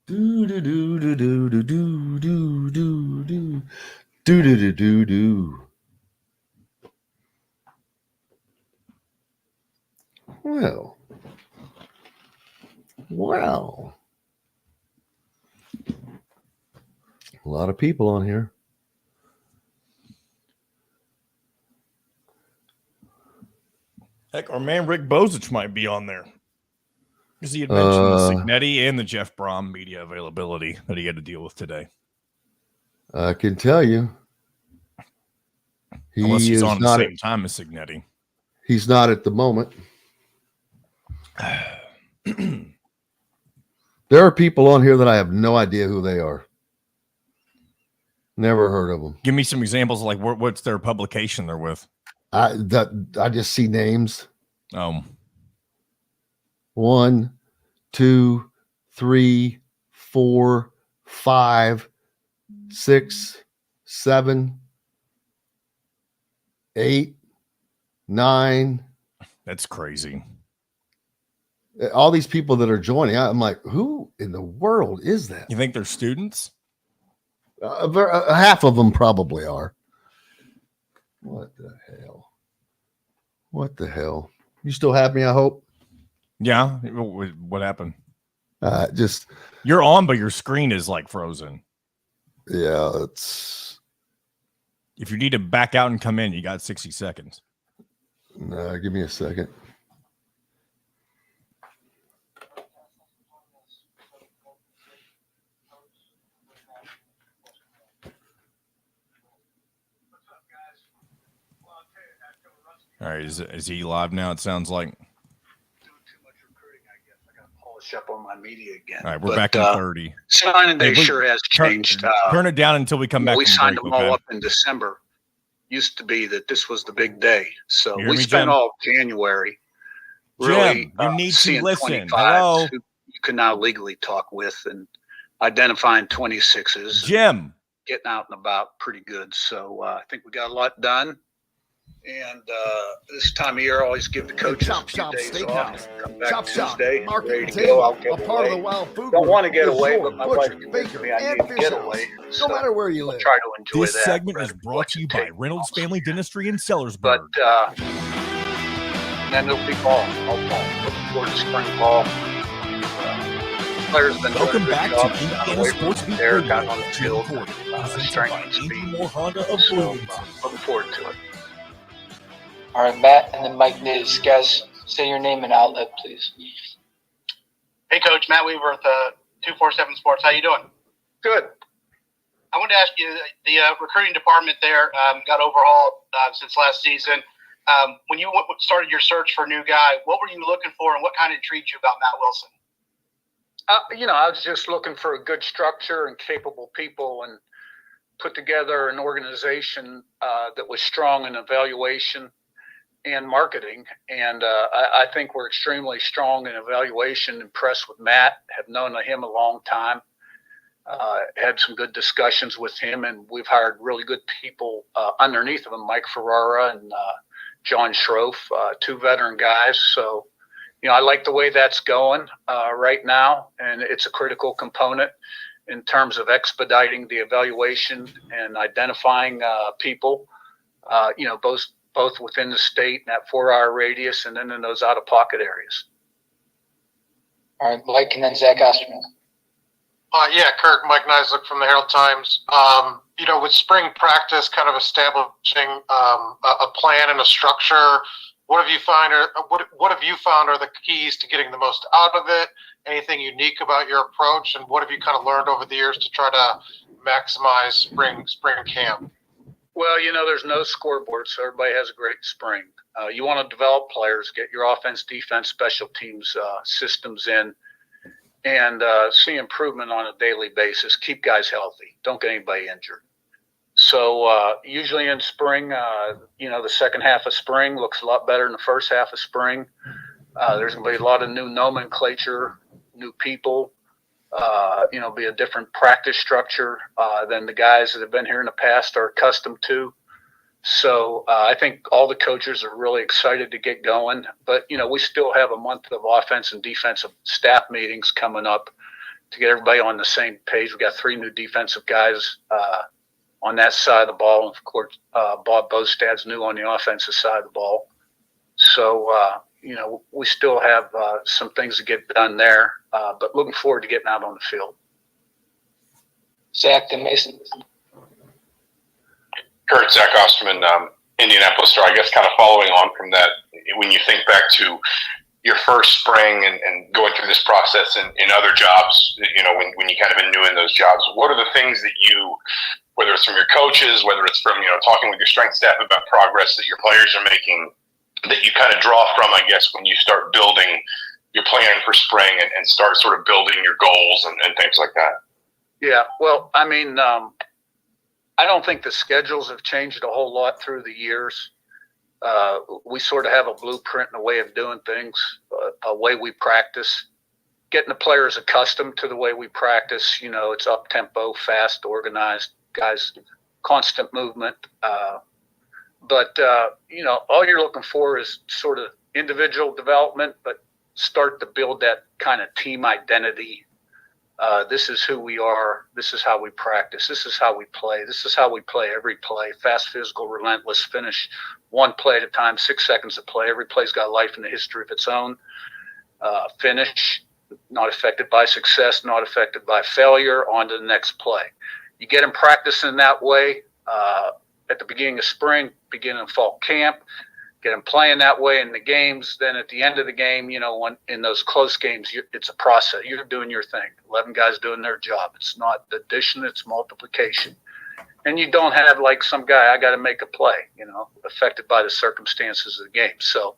Do. Well. A lot of people on here.
Heck, our man Rick Bozich might be on there. Because he had mentioned the Cignetti and the Jeff Brom media availability that he had to deal with today.
I can tell you.
Unless he's on at the same time as Cignetti.
He's not at the moment. There are people on here that I have no idea who they are. Never heard of them.
Give me some examples of like what's their publication they're with.
I just see names. 1, 2, 3, 4, 5, 6, 7, 8, 9.
That's crazy.
All these people that are joining, I'm like, who in the world is that?
You think they're students?
Half of them probably are. What the hell? You still have me, I hope?
Yeah. What happened?
Just
you're on, but your screen is like frozen.
Yeah, it's.
If you need to back out and come in, you got 60 seconds.
Give me a second.
All right, is he live now? It sounds like.
Doing too much recruiting, I guess. I got to polish up on my media again.
All right, we're back in 30.
Signing day sure has changed.
Turn it down until we come back.
We signed them all up in December. Used to be that this was the big day, so we spent all January really
you need to listen.
25s
Hello,
who you can now legally talk with and identifying 26s.
Jim,
getting out and about pretty good. So I think we got a lot done. And this time of year, I always give the coaches a few days off. Come back Tuesday, ready to go. I'll get away. Don't want to get away, but my wife convinced me I need to get away.
No matter where you live.
Try to enjoy
this
that.
segment is brought to you by Reynolds Family Dentistry in Sellersburg.
But then there'll be ball. Looking forward to spring ball. Players been
Welcome
doing a
back
good job.
to Indiana Sports Beat
There,
Radio
got on the
with
field.
Jim Coyle,
Strength and
Andy
speed.
Moore Honda of
So,
Bloomington.
looking forward to it.
All right, Matt and then Mike Niz. Guys, say your name and outlet, please.
Hey, Coach, Matt Weaver with 247 Sports. How you doing?
Good.
I wanted to ask you, the recruiting department there got overhauled since last season. When you started your search for a new guy, what were you looking for, and what kind of intrigued you about Matt Wilson?
I was just looking for a good structure and capable people, and put together an organization that was strong in evaluation and marketing. And I think we're extremely strong in evaluation. Impressed with Matt, have known him a long time. Had some good discussions with him, and we've hired really good people underneath of him, Mike Ferrara and John Schroff, 2 veteran guys. So, I like the way that's going right now, and it's a critical component in terms of expediting the evaluation and identifying people, both within the state, in that 4-hour radius, and then in those out-of-pocket areas.
All right, Mike, and then Zach Osterman.
Kirk, Mike Nisluk from the Herald Times. With spring practice kind of establishing a plan and a structure, what have you found are the keys to getting the most out of it? Anything unique about your approach, and what have you kind of learned over the years to try to maximize spring camp?
Well, there's no scoreboard, so everybody has a great spring. You want to develop players, get your offense, defense, special teams systems in, and see improvement on a daily basis. Keep guys healthy. Don't get anybody injured. So usually in spring, the second half of spring looks a lot better than the first half of spring. There's going to be a lot of new nomenclature, new people, be a different practice structure than the guys that have been here in the past are accustomed to. So I think all the coaches are really excited to get going. But, we still have a month of offense and defensive staff meetings coming up to get everybody on the same page. We got 3 new defensive guys on that side of the ball. And, of course, Bob Bostad's new on the offensive side of the ball. So, we still have some things to get done there, but looking forward to getting out on the field.
Zach and Mason.
Kurt, Zach Osterman, Indianapolis Star. I guess kind of following on from that, when you think back to your first spring and going through this process in other jobs, when you kind of been new in those jobs, what are the things that you, whether it's from your coaches, whether it's from, talking with your strength staff about progress that your players are making, that you kind of draw from, I guess, when you start building your plan for spring and start sort of building your goals and things like that?
Yeah, well, I don't think the schedules have changed a whole lot through the years. We sort of have a blueprint and a way of doing things, a way we practice, getting the players accustomed to the way we practice. It's up-tempo, fast, organized, guys, constant movement. But all you're looking for is sort of individual development, but start to build that kind of team identity. This is who we are. This is how we practice. This is how we play. This is how we play every play. Fast, physical, relentless, finish one play at a time, 6 seconds of play. Every play's got a life and a history of its own. Finish, not affected by success, not affected by failure, on to the next play. You get them practicing that way at the beginning of spring, beginning of fall camp, get them playing that way in the games. Then at the end of the game, when in those close games, it's a process. You're doing your thing. 11 guys doing their job. It's not addition, it's multiplication. And you don't have like some guy, I got to make a play, affected by the circumstances of the game. So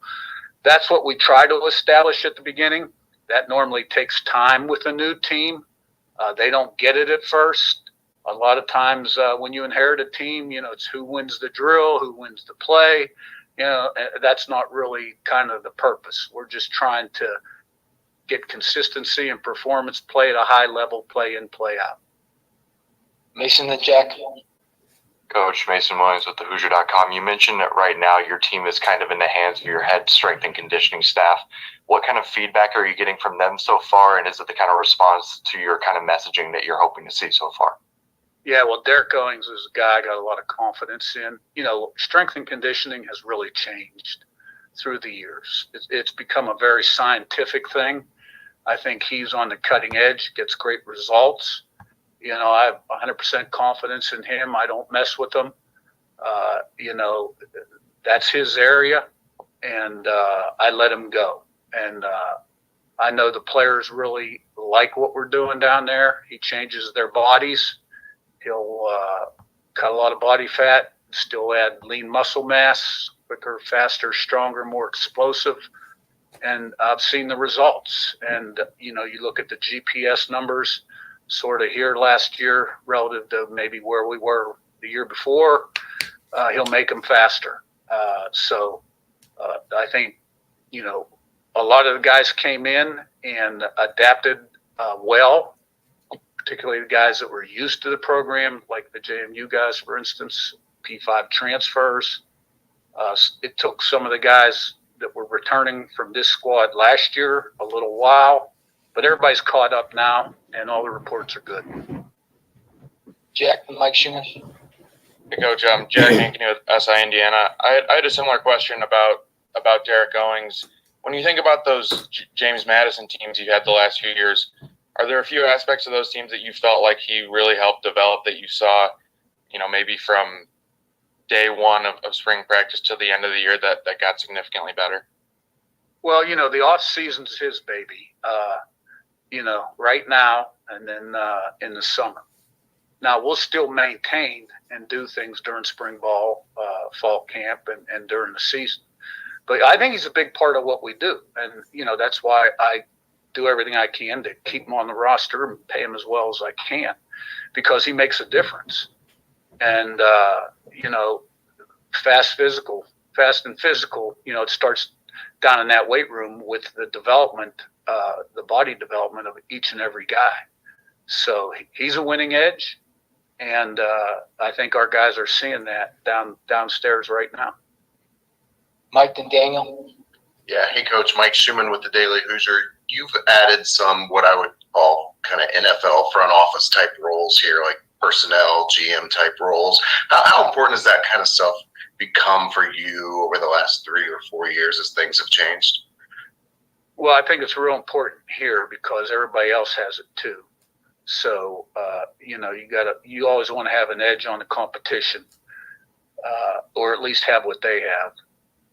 that's what we try to establish at the beginning. That normally takes time with a new team. They don't get it at first. A lot of times when you inherit a team, it's who wins the drill, who wins the play. That's not really kind of the purpose. We're just trying to get consistency and performance, play at a high level, play in, play out.
Mason and Jack.
Coach Mason Williams with thehoosier.com. You mentioned that right now your team is kind of in the hands of your head strength and conditioning staff. What kind of feedback are you getting from them so far, and is it the kind of response to your kind of messaging that you're hoping to see so far?
Yeah, well, Derek Owings is a guy I got a lot of confidence in. Strength and conditioning has really changed through the years. It's become a very scientific thing. I think he's on the cutting edge, gets great results. I have 100% confidence in him. I don't mess with him. That's his area, and I let him go. And I know the players really like what we're doing down there. He changes their bodies. He'll cut a lot of body fat, still add lean muscle mass, quicker, faster, stronger, more explosive. And I've seen the results. And, you look at the GPS numbers sort of here last year relative to maybe where we were the year before. He'll make them faster. So I think, a lot of the guys came in and adapted well, particularly the guys that were used to the program, like the JMU guys, for instance, P5 transfers. It took some of the guys that were returning from this squad last year a little while, but everybody's caught up now, and all the reports are good.
Jack, Mike Schumann.
Hey, Coach. I'm Jack Hankney with SI Indiana. I had a similar question about Derek Owings. When you think about those James Madison teams you've had the last few years, are there a few aspects of those teams that you felt like he really helped develop that you saw, maybe from day one of spring practice to the end of the year that got significantly better?
Well, the off season's his baby, right now and then in the summer. Now we'll still maintain and do things during spring ball, fall camp, and during the season. But I think he's a big part of what we do. And, that's why I do everything I can to keep him on the roster and pay him as well as I can, because he makes a difference. And, fast and physical, it starts down in that weight room with the development, the body development of each and every guy. So he's a winning edge. And I think our guys are seeing that downstairs right now.
Mike and Daniel.
Yeah. Hey, Coach. Mike Schumann with the Daily Hoosier. You've added some what I would call kind of NFL front office type roles here, like personnel, GM type roles. How important has that kind of stuff become for you over the last 3 or 4 years as things have changed?
Well, I think it's real important here because everybody else has it too. So, you always want to have an edge on the competition, or at least have what they have.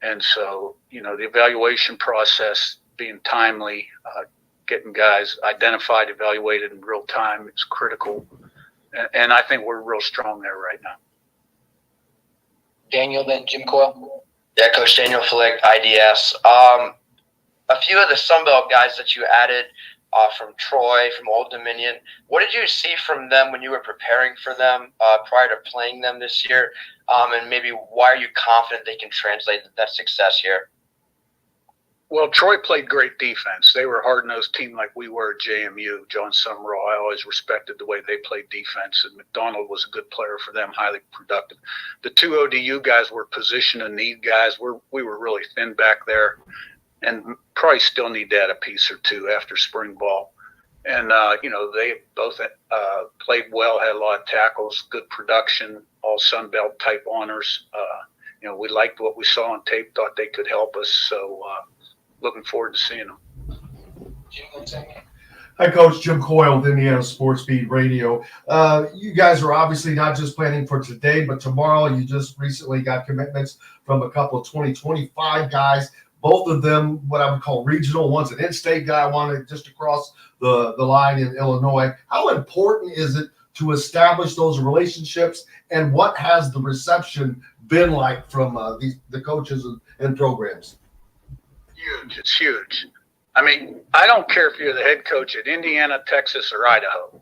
And so, the evaluation process being timely, getting guys identified, evaluated in real time is critical. And I think we're real strong there right now.
Daniel, then Jim Coyle.
Yeah, Coach Daniel Flick, IDS. A few of the Sunbelt guys that you added from Troy, from Old Dominion, what did you see from them when you were preparing for them prior to playing them this year? And maybe why are you confident they can translate that success here?
Well, Troy played great defense. They were a hard-nosed team like we were at JMU. John Summerall, I always respected the way they played defense, and McDonald was a good player for them, highly productive. The two ODU guys were position and need guys. We were really thin back there, and probably still need to add a piece or two after spring ball. And, they both played well, had a lot of tackles, good production, all Sun Belt type honors. We liked what we saw on tape, thought they could help us. So looking forward to seeing them.
Hi, Coach. Jim Coyle with Indiana Sports Beat Radio. You guys are obviously not just planning for today, but tomorrow. You just recently got commitments from a couple of 2025 guys. Both of them, what I would call regional. One's an in-state guy, one just across the line in Illinois. How important is it to establish those relationships, and what has the reception been like from the coaches and programs?
Huge. It's huge. I mean, I don't care if you're the head coach at Indiana, Texas, or Idaho.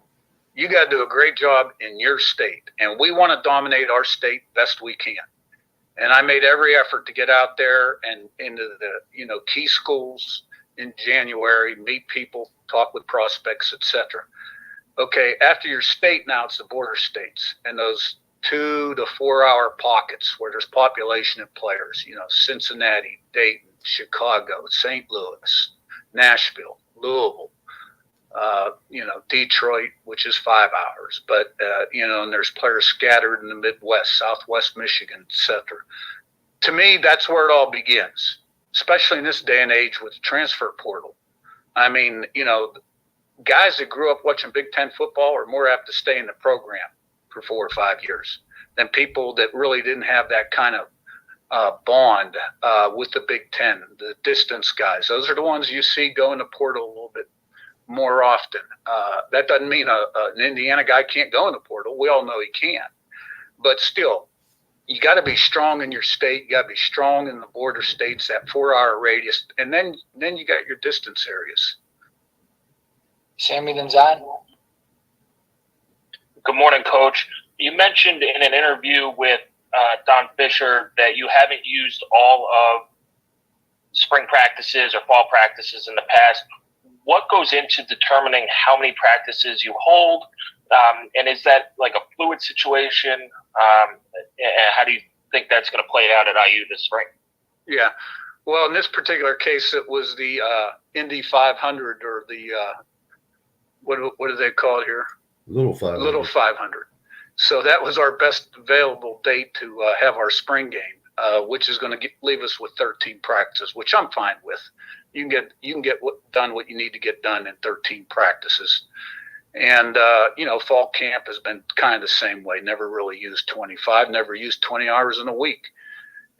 You got to do a great job in your state, and we want to dominate our state best we can. And I made every effort to get out there and into the key schools in January, meet people, talk with prospects, etc. Okay, after your state, now it's the border states and those 2 to 4 hour pockets where there's population of players. Cincinnati, Dayton, Chicago, St. Louis, Nashville, Louisville, Detroit, which is 5 hours, but, and there's players scattered in the Midwest, Southwest Michigan, etc. To me, that's where it all begins, especially in this day and age with the transfer portal. I mean, guys that grew up watching Big Ten football are more apt to stay in the program for 4 or 5 years than people that really didn't have that kind of bond with the Big Ten, the distance guys. Those are the ones you see go in the portal a little bit more often. That doesn't mean an Indiana guy can't go in the portal. We all know he can. But still, you got to be strong in your state. You got to be strong in the border states, that 4-hour radius. And then you got your distance areas.
Sammy, then Zion.
Good morning, Coach. You mentioned in an interview with Don Fisher that you haven't used all of spring practices or fall practices in the past. What goes into determining how many practices you hold? And is that like a fluid situation? How do you think that's going to play out at IU this spring?
Yeah. Well, in this particular case, it was the Indy 500 or the what do they call it here?
Little 500.
Little 500. So that was our best available date to have our spring game, which is going to leave us with 13 practices, which I'm fine with. You can get done what you need to get done in 13 practices. And, fall camp has been kind of the same way. Never really used 25, never used 20 hours in a week.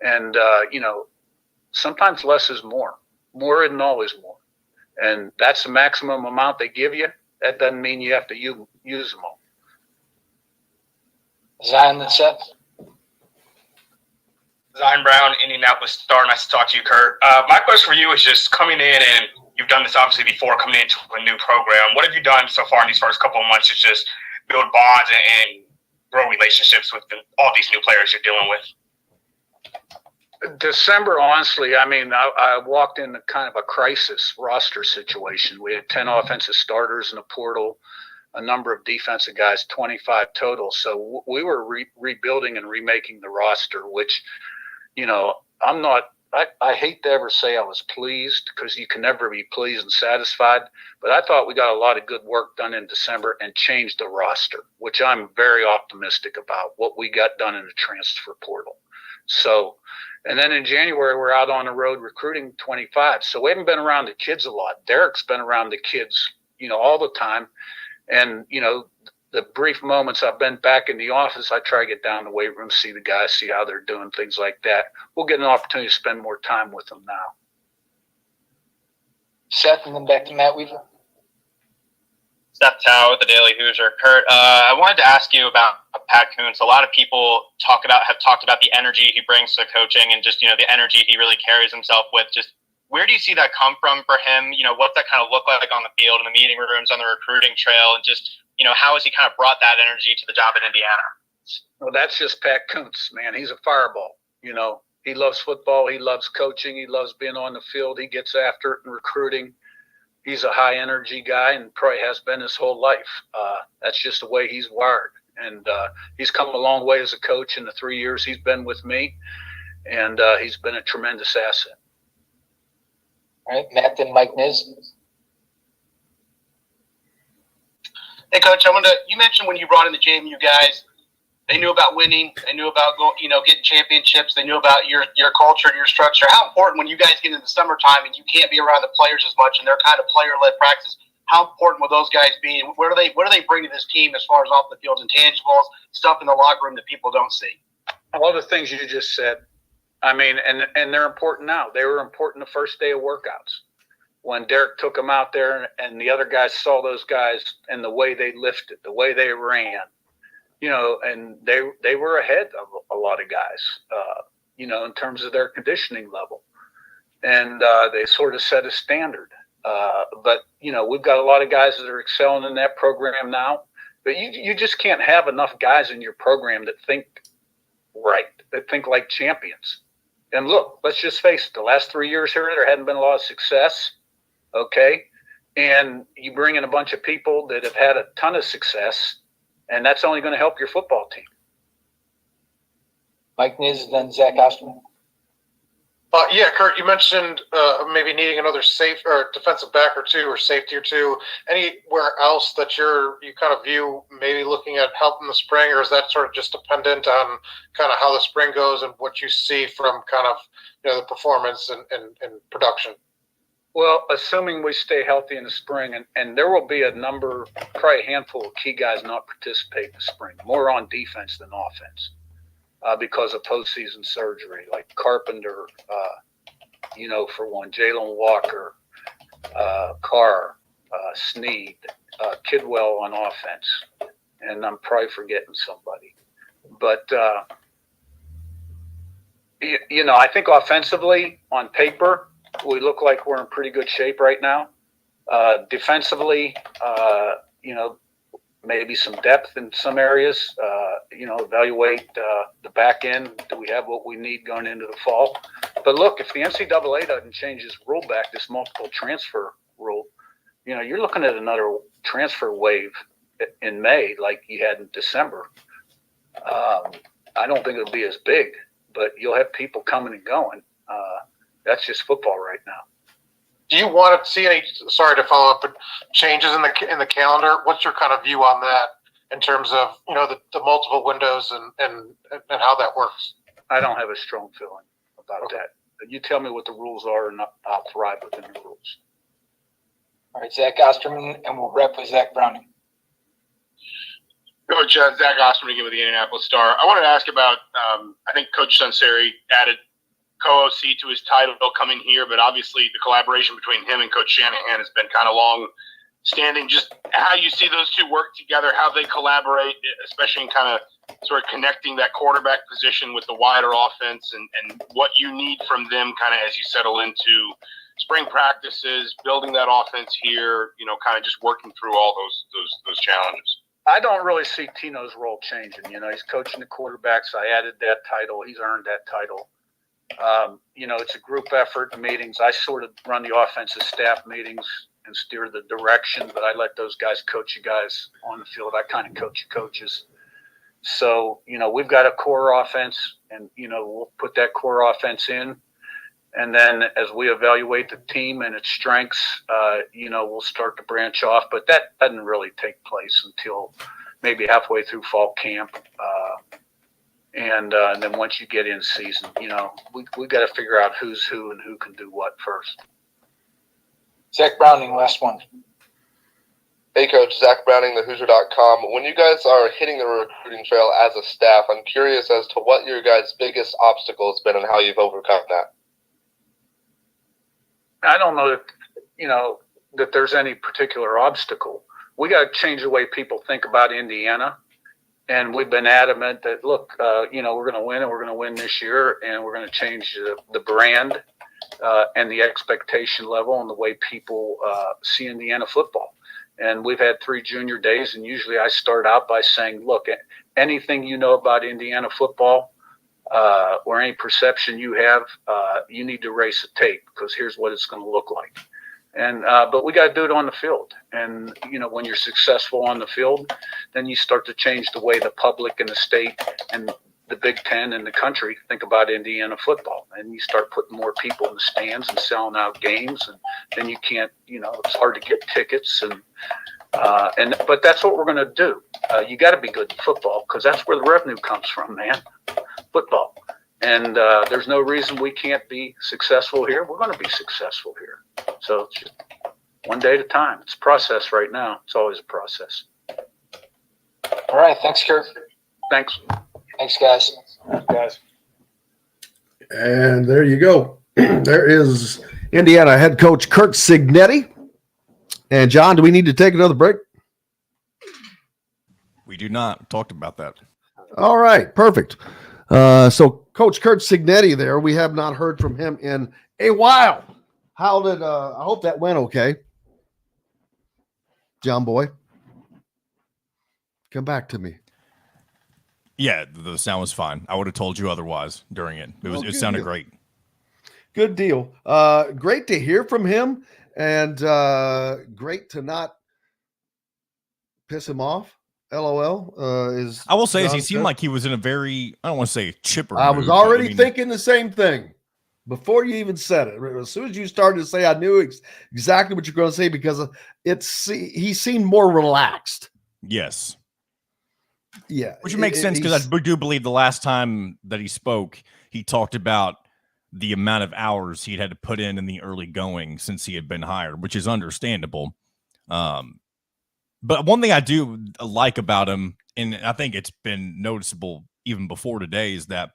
And, sometimes less is more. More isn't always more. And that's the maximum amount they give you. That doesn't mean you have to use them all.
Zion, then Seth.
Zion Brown, Indianapolis Star. Nice to talk to you, Kurt. My question for you is just coming in, and you've done this obviously before coming into a new program. What have you done so far in these first couple of months to just build bonds and grow relationships with all these new players you're dealing with?
December, honestly, I walked into kind of a crisis roster situation. We had 10 offensive starters in the portal, a number of defensive guys, 25 total. So we were rebuilding and remaking the roster, which, I hate to ever say I was pleased, because you can never be pleased and satisfied. But I thought we got a lot of good work done in December and changed the roster, which I'm very optimistic about what we got done in the transfer portal. So, and then in January, we're out on the road recruiting 25. So we haven't been around the kids a lot. Derek's been around the kids, all the time. And, the brief moments I've been back in the office, I try to get down to the weight room, see the guys, see how they're doing, things like that. We'll get an opportunity to spend more time with them now.
Seth, and then back to Matt Weaver.
Seth Tao with the Daily Hoosier. Kurt, I wanted to ask you about Pat Kuntz. A lot of people have talked about the energy he brings to coaching and just, the energy he really carries himself with. Just where do you see that come from for him? What's that kind of look like on the field, in the meeting rooms, on the recruiting trail, and just, how has he kind of brought that energy to the job in Indiana?
Well, that's just Pat Kuntz, man. He's a fireball. He loves football. He loves coaching. He loves being on the field. He gets after it in recruiting. He's a high energy guy and probably has been his whole life. That's just the way he's wired. And he's come a long way as a coach in the 3 years he's been with me. And he's been a tremendous asset.
All right, Matt and Mike Niz.
Hey, Coach, you mentioned when you brought in the JMU guys, they knew about winning. They knew about getting championships. They knew about your culture and your structure. How important when you guys get into the summertime and you can't be around the players as much and they're kind of player-led practice, how important will those guys be? And what do they bring to this team as far as off the field intangibles, stuff in the locker room that people don't see?
All the things you just said. And they're important now. They were important the first day of workouts. When Derek took them out there and the other guys saw those guys and the way they lifted, the way they ran, and they were ahead of a lot of guys, in terms of their conditioning level. And they sort of set a standard. But we've got a lot of guys that are excelling in that program now. But you just can't have enough guys in your program that think right, that think like champions. And look, let's just face it, the last 3 years here, there hadn't been a lot of success. Okay. And you bring in a bunch of people that have had a ton of success, and that's only going to help your football team.
Mike Niz, then Zach Osterman.
Yeah, Kurt, you mentioned maybe needing another safe or defensive back or two or safety or two. Anywhere else that you kind of view maybe looking at help in the spring, or is that sort of just dependent on kind of how the spring goes and what you see from kind of the performance and production?
Well, assuming we stay healthy in the spring, and there will be probably a handful of key guys not participate in the spring, more on defense than offense. because of postseason surgery, like Carpenter, for one, Jalen Walker, Carr, Snead, Kidwell on offense, and I'm probably forgetting somebody. But, I think offensively, on paper, we look like we're in pretty good shape right now. Defensively, maybe some depth in some areas, evaluate the back end. Do we have what we need going into the fall? But look, if the NCAA doesn't change this rule back, this multiple transfer rule, you're looking at another transfer wave in May like you had in December. I don't think it'll be as big, but you'll have people coming and going. That's just football right now.
Do you want to see any? Sorry to follow up, but changes in the calendar? What's your kind of view on that in terms of the multiple windows and how that works?
I don't have a strong feeling about that. You tell me what the rules are, and I'll thrive within the rules.
All right, Zach Osterman, and we'll wrap with Zach Browning.
Coach, Zach Osterman again with the Indianapolis Star. I wanted to ask about, I think Coach Sunseri added co-OC to his title coming here, but obviously the collaboration between him and Coach Shanahan has been kind of long-standing. Just how you see those two work together, how they collaborate, especially in kind of sort of connecting that quarterback position with the wider offense, and what you need from them kind of as you settle into spring practices, building that offense here, kind of just working through all those challenges.
I don't really see Tino's role changing. He's coaching the quarterbacks. I added that title. He's earned that title. It's a group effort, meetings. I sort of run the offensive staff meetings and steer the direction, but I let those guys coach you guys on the field. I kind of coach the coaches. So, we've got a core offense, and, we'll put that core offense in. And then as we evaluate the team and its strengths, we'll start to branch off. But that doesn't really take place until maybe halfway through fall camp. And then once you get in season, we got to figure out who's who and who can do what first.
Zach Browning, last one.
Hey, Coach, Zach Browning, thehoosier.com. When you guys are hitting the recruiting trail as a staff, I'm curious as to what your guys' biggest obstacle has been and how you've overcome that.
I don't know that there's any particular obstacle. We got to change the way people think about Indiana. And we've been adamant that, look, we're going to win, and we're going to win this year, and we're going to change the brand and the expectation level and the way people see Indiana football. And we've had 3 junior days, and usually I start out by saying, look, anything you know about Indiana football or any perception you have, you need to erase the tape, because here's what it's going to look like. And but we got to do it on the field. And, when you're successful on the field, then you start to change the way the public and the state and the Big Ten and the country think about Indiana football. And you start putting more people in the stands and selling out games. And then you can't, it's hard to get tickets. But that's what we're going to do. You got to be good in football, because that's where the revenue comes from, man. Football. And there's no reason we can't be successful here. We're going to be successful here. So it's just one day at a time. It's a process right now. It's always a process.
All right. Thanks, Kurt.
Thanks.
Thanks, guys.
Thanks, guys.
And there you go. There is Indiana head coach Kurt Cignetti. And, John, do we need to take another break?
We do not. We talked about that.
All right. Perfect. So Coach Kurt Cignetti there, we have not heard from him in a while. How did, I hope that went okay. John Boy, come back to me.
Yeah, the sound was fine. I would have told you otherwise during it. It sounded great.
Good deal. Great to hear from him, and great to not piss him off. LOL.
I will say, he seemed like he was in a very, I don't want to say chipper.
I was already thinking the same thing before you even said it. As soon as you started to say, I knew exactly what you're going to say, because he seemed more relaxed.
Yes.
Yeah.
Which makes sense, because I do believe the last time that he spoke, he talked about the amount of hours he'd had to put in the early going since he had been hired, which is understandable. But one thing I do like about him, and I think it's been noticeable even before today is that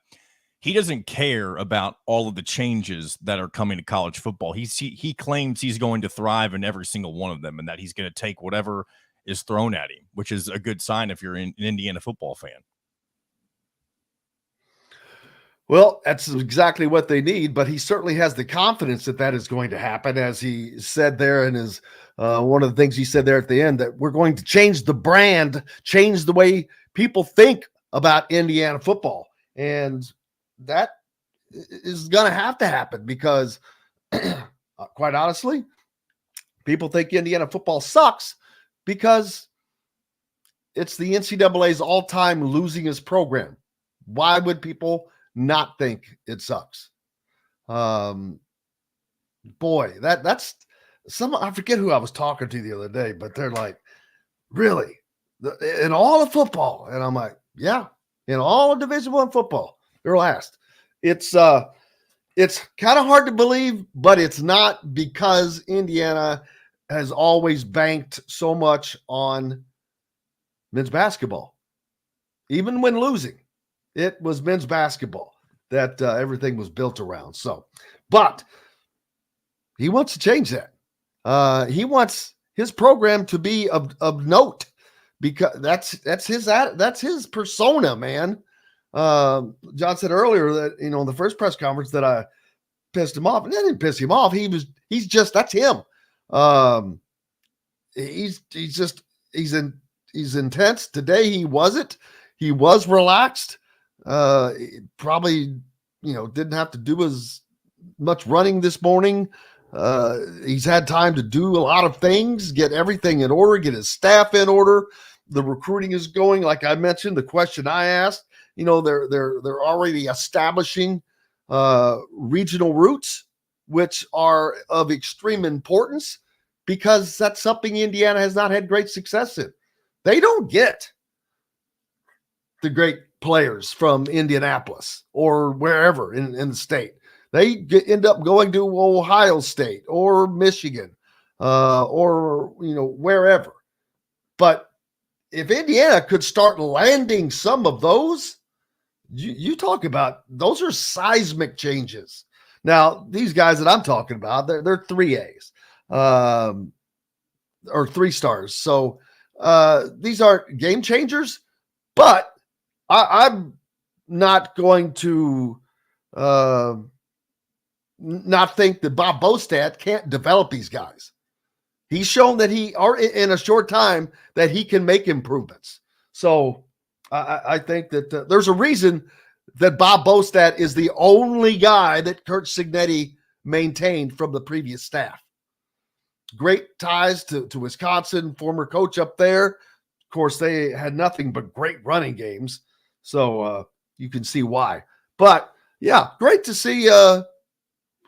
he doesn't care about all of the changes that are coming to college football. He claims he's going to thrive in every single one of them and that he's going to take whatever is thrown at him, which is a good sign if you're an Indiana football fan.
Well, that's exactly what they need, but he certainly has the confidence that that is going to happen, as he said there in his one of the things he said there at the end, that we're going to change the brand, change the way people think about Indiana football. And that is going to have to happen because, quite honestly, people think Indiana football sucks because it's the NCAA's all-time losingest program. Why would people not think it sucks? Boy, that's some, I forget who I was talking to the other day, but they're like, really? In all of football? And I'm like, yeah, in all of Division I football, they're last. It's kind of hard to believe, but it's not, because Indiana has always banked so much on men's basketball. Even when losing, it was men's basketball that everything was built around. So, but he wants to change that. He wants his program to be of note, because that's his persona, man. John said earlier that, in the first press conference, that I pissed him off, and that didn't piss him off. He's that's him. He's intense. Today he wasn't. He was relaxed. Probably, didn't have to do as much running this morning. He's had time to do a lot of things, get everything in order, get his staff in order. The recruiting is going, like I mentioned, the question I asked, they're already establishing regional routes, which are of extreme importance, because that's something Indiana has not had great success in. They don't get the great players from Indianapolis or wherever in the state. They end up going to Ohio State or Michigan or wherever. But if Indiana could start landing some of those, you talk about, those are seismic changes. Now, these guys that I'm talking about, they're 3As or 3 stars. So these aren't game changers, but I'm not going to not think that Bob Bostad can't develop these guys. He's shown that in a short time, that he can make improvements. So I think that there's a reason that Bob Bostad is the only guy that Kurt Cignetti maintained from the previous staff. Great ties to Wisconsin, former coach up there. Of course, they had nothing but great running games. So you can see why. But yeah, great to see,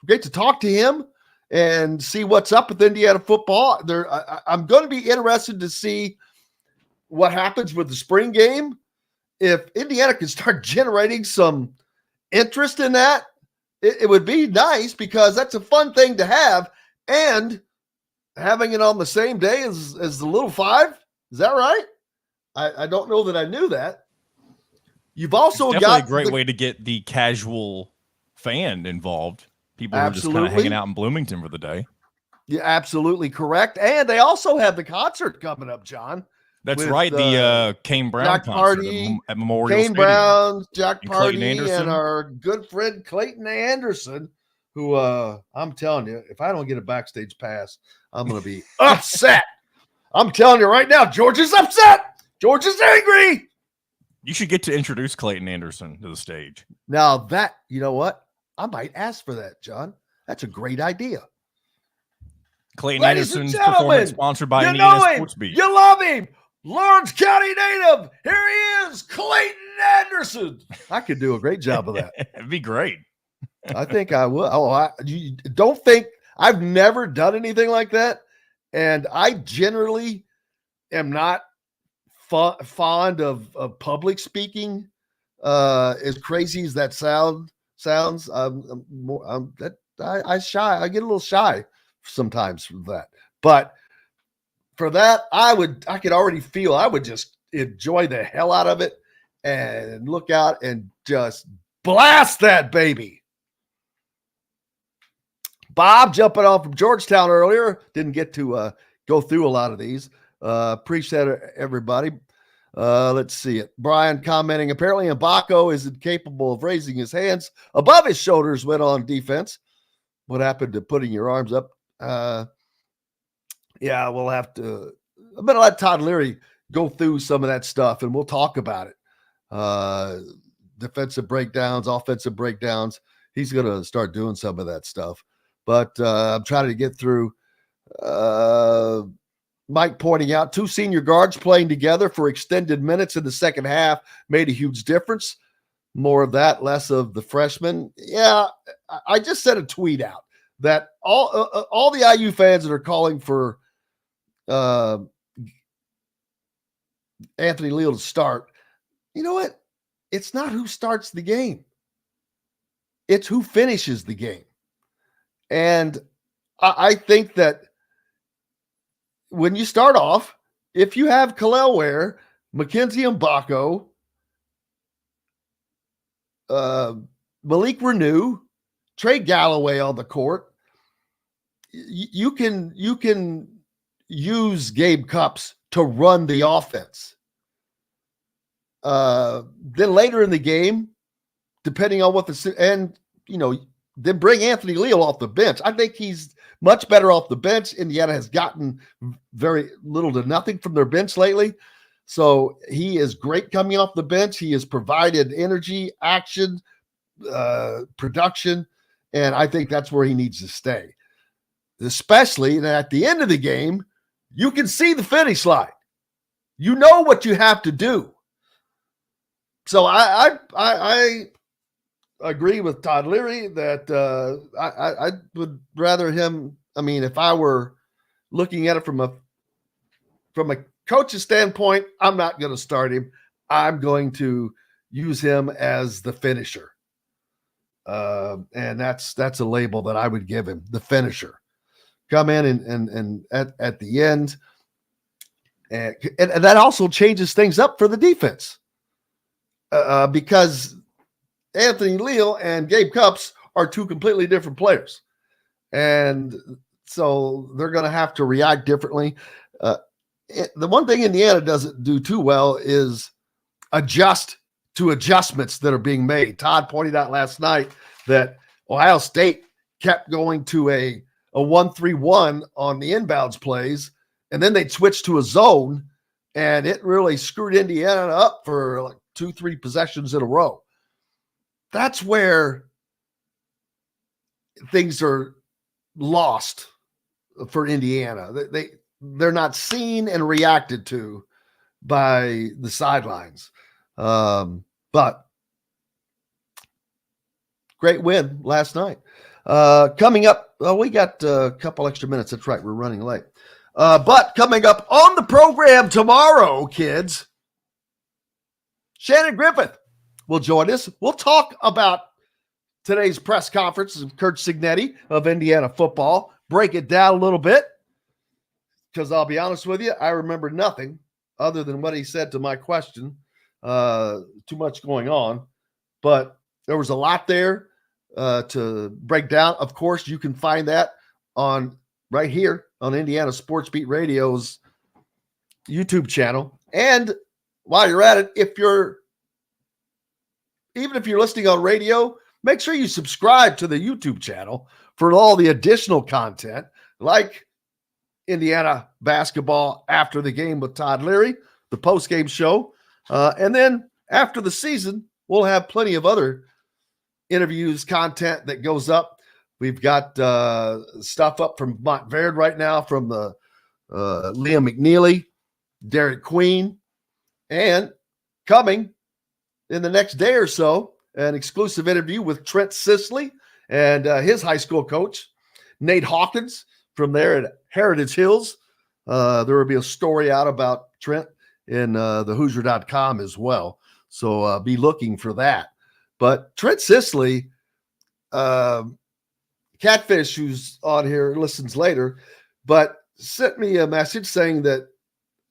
great to talk to him and see what's up with Indiana football. I'm going to be interested to see what happens with the spring game. If Indiana can start generating some interest in that, it would be nice, because that's a fun thing to have. And having it on the same day as the Little Five, is that right? I don't know that I knew that. You've also got
a great way to get the casual fan involved. People who are just kind of hanging out in Bloomington for the day.
You're absolutely correct. And they also have the concert coming up, John.
That's right. The Kane Brown
Jack
concert
Party,
at Memorial
Kane
Stadium.
Brown, Jack
And
Party, and our good friend Clayton Anderson, who I'm telling you, if I don't get a backstage pass, I'm going to be upset. I'm telling you right now, George is upset. George is angry.
You should get to introduce Clayton Anderson to the stage.
Now that, you know what? I might ask for that, John. That's a great idea.
Clayton
Ladies
Anderson's
and gentlemen,
performance sponsored by
you
Indiana
know him.
Sports Beat.
You love him. Lawrence County native. Here he is, Clayton Anderson. I could do a great job of that.
It'd be great.
I think I will. Oh, you don't think I've never done anything like that, and I generally am not fond of public speaking. As crazy as that sounds, I shy. I get a little shy sometimes from that, but for that, I could already feel I would just enjoy the hell out of it, and look out and just blast that baby. Bob jumping off from Georgetown earlier. Didn't get to go through a lot of these. Appreciate it, everybody. Let's see it. Brian commenting, apparently Mbako is incapable of raising his hands above his shoulders when on defense. What happened to putting your arms up? Yeah, we'll have to. I'm going to let Todd Leary go through some of that stuff, and we'll talk about it. Defensive breakdowns, offensive breakdowns. He's going to start doing some of that stuff. But I'm trying to get through. Mike pointing out 2 senior guards playing together for extended minutes in the second half made a huge difference. More of that, less of the freshmen. Yeah, I just sent a tweet out that all the IU fans that are calling for Anthony Leal to start, you know what? It's not who starts the game. It's who finishes the game. And I think that when you start off, if you have Kalel Ware, Mackenzie Mbako, Malik Renew, Trey Galloway on the court, you can use Gabe Cups to run the offense. Then later in the game, depending on what then bring Anthony Leal off the bench. I think he's much better off the bench. Indiana has gotten very little to nothing from their bench lately. So he is great coming off the bench. He has provided energy, action, production, and I think that's where he needs to stay. Especially at the end of the game, you can see the finish line. You know what you have to do. So I agree with Todd Leary that I would rather him. I mean, if I were looking at it from a coach's standpoint, I'm not going to start him. I'm going to use him as the finisher. And that's a label that I would give him, the finisher. Come in and at the end. And that also changes things up for the defense. Because Anthony Leal and Gabe Cups are 2 completely different players. And so they're going to have to react differently. The one thing Indiana doesn't do too well is adjust to adjustments that are being made. Todd pointed out last night that Ohio State kept going to a 1-3-1 on the inbounds plays, and then they'd switch to a zone, and it really screwed Indiana up for like 2-3 possessions in a row. That's where things are lost for Indiana. They're not seen and reacted to by the sidelines. But great win last night. Coming up, we got a couple extra minutes. That's right, we're running late. But coming up on the program tomorrow, kids, Shannon Griffith will join us. We'll talk about today's press conference of Curt Cignetti of Indiana football, break it down a little bit, because I'll be honest with you, I remember nothing other than what he said to my question. Too much going on, but there was a lot there to break down. Of course, you can find that on right here on Indiana Sports Beat Radio's YouTube channel. And while you're at it, even if you're listening on radio, make sure you subscribe to the YouTube channel for all the additional content, like Indiana basketball after the game with Todd Leary, the post-game show. And then after the season, we'll have plenty of other interviews, content that goes up. We've got stuff up from Montverde right now from the Liam McNeely, Derek Queen, and coming in the next day or so, an exclusive interview with Trent Sisley and his high school coach, Nate Hawkins, from there at Heritage Hills. There will be a story out about Trent in the Hoosier.com as well. So be looking for that. But Trent Sisley, Catfish, who's on here, listens later, but sent me a message saying that,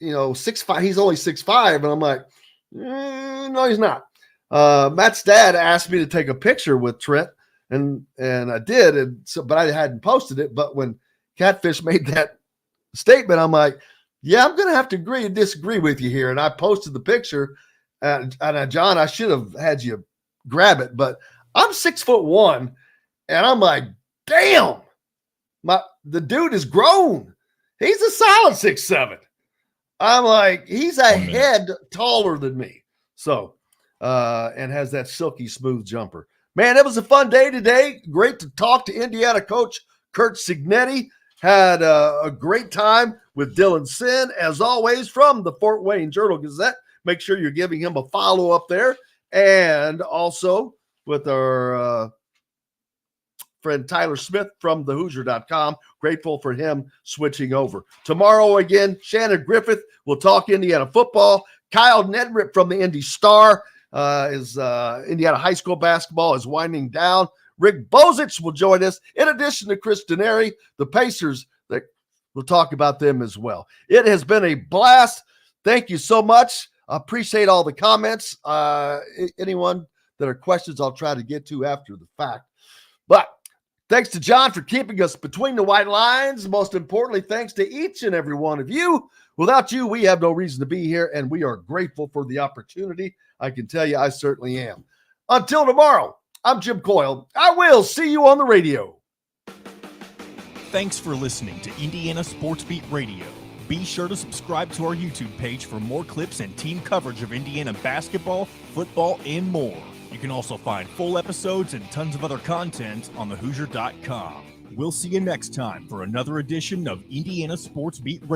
6'5", he's only 6'5", and I'm like, No, he's not. Matt's dad asked me to take a picture with Trent, and I did, but I hadn't posted it. But when Catfish made that statement, I'm like, yeah, I'm going to have to agree and disagree with you here. And I posted the picture, and John, I should have had you grab it, but I'm 6'1", and I'm like, damn, the dude is grown. He's a solid 6'7". I'm like, he's a head taller than me. So, and has that silky smooth jumper. Man, it was a fun day today. Great to talk to Indiana coach Curt Cignetti. Had a great time with Dylan Sinn, as always, from the Fort Wayne Journal-Gazette. Make sure you're giving him a follow up there. And also with our friend Tyler Smith from thehoosier.com. Grateful for him switching over. Tomorrow again, Shannon Griffith will talk Indiana football. Kyle Nedrip from the Indy Star is Indiana high school basketball is winding down. Rick Bozich will join us in addition to Chris Denary, the Pacers. We'll talk about them as well. It has been a blast. Thank you so much. I appreciate all the comments. Anyone that are questions, I'll try to get to after the fact. But thanks to John for keeping us between the white lines. Most importantly, thanks to each and every one of you. Without you, we have no reason to be here, and we are grateful for the opportunity. I can tell you I certainly am. Until tomorrow, I'm Jim Coyle. I will see you on the radio.
Thanks for listening to Indiana Sports Beat Radio. Be sure to subscribe to our YouTube page for more clips and team coverage of Indiana basketball, football, and more. You can also find full episodes and tons of other content on thehoosier.com. We'll see you next time for another edition of Indiana Sports Beat Radio.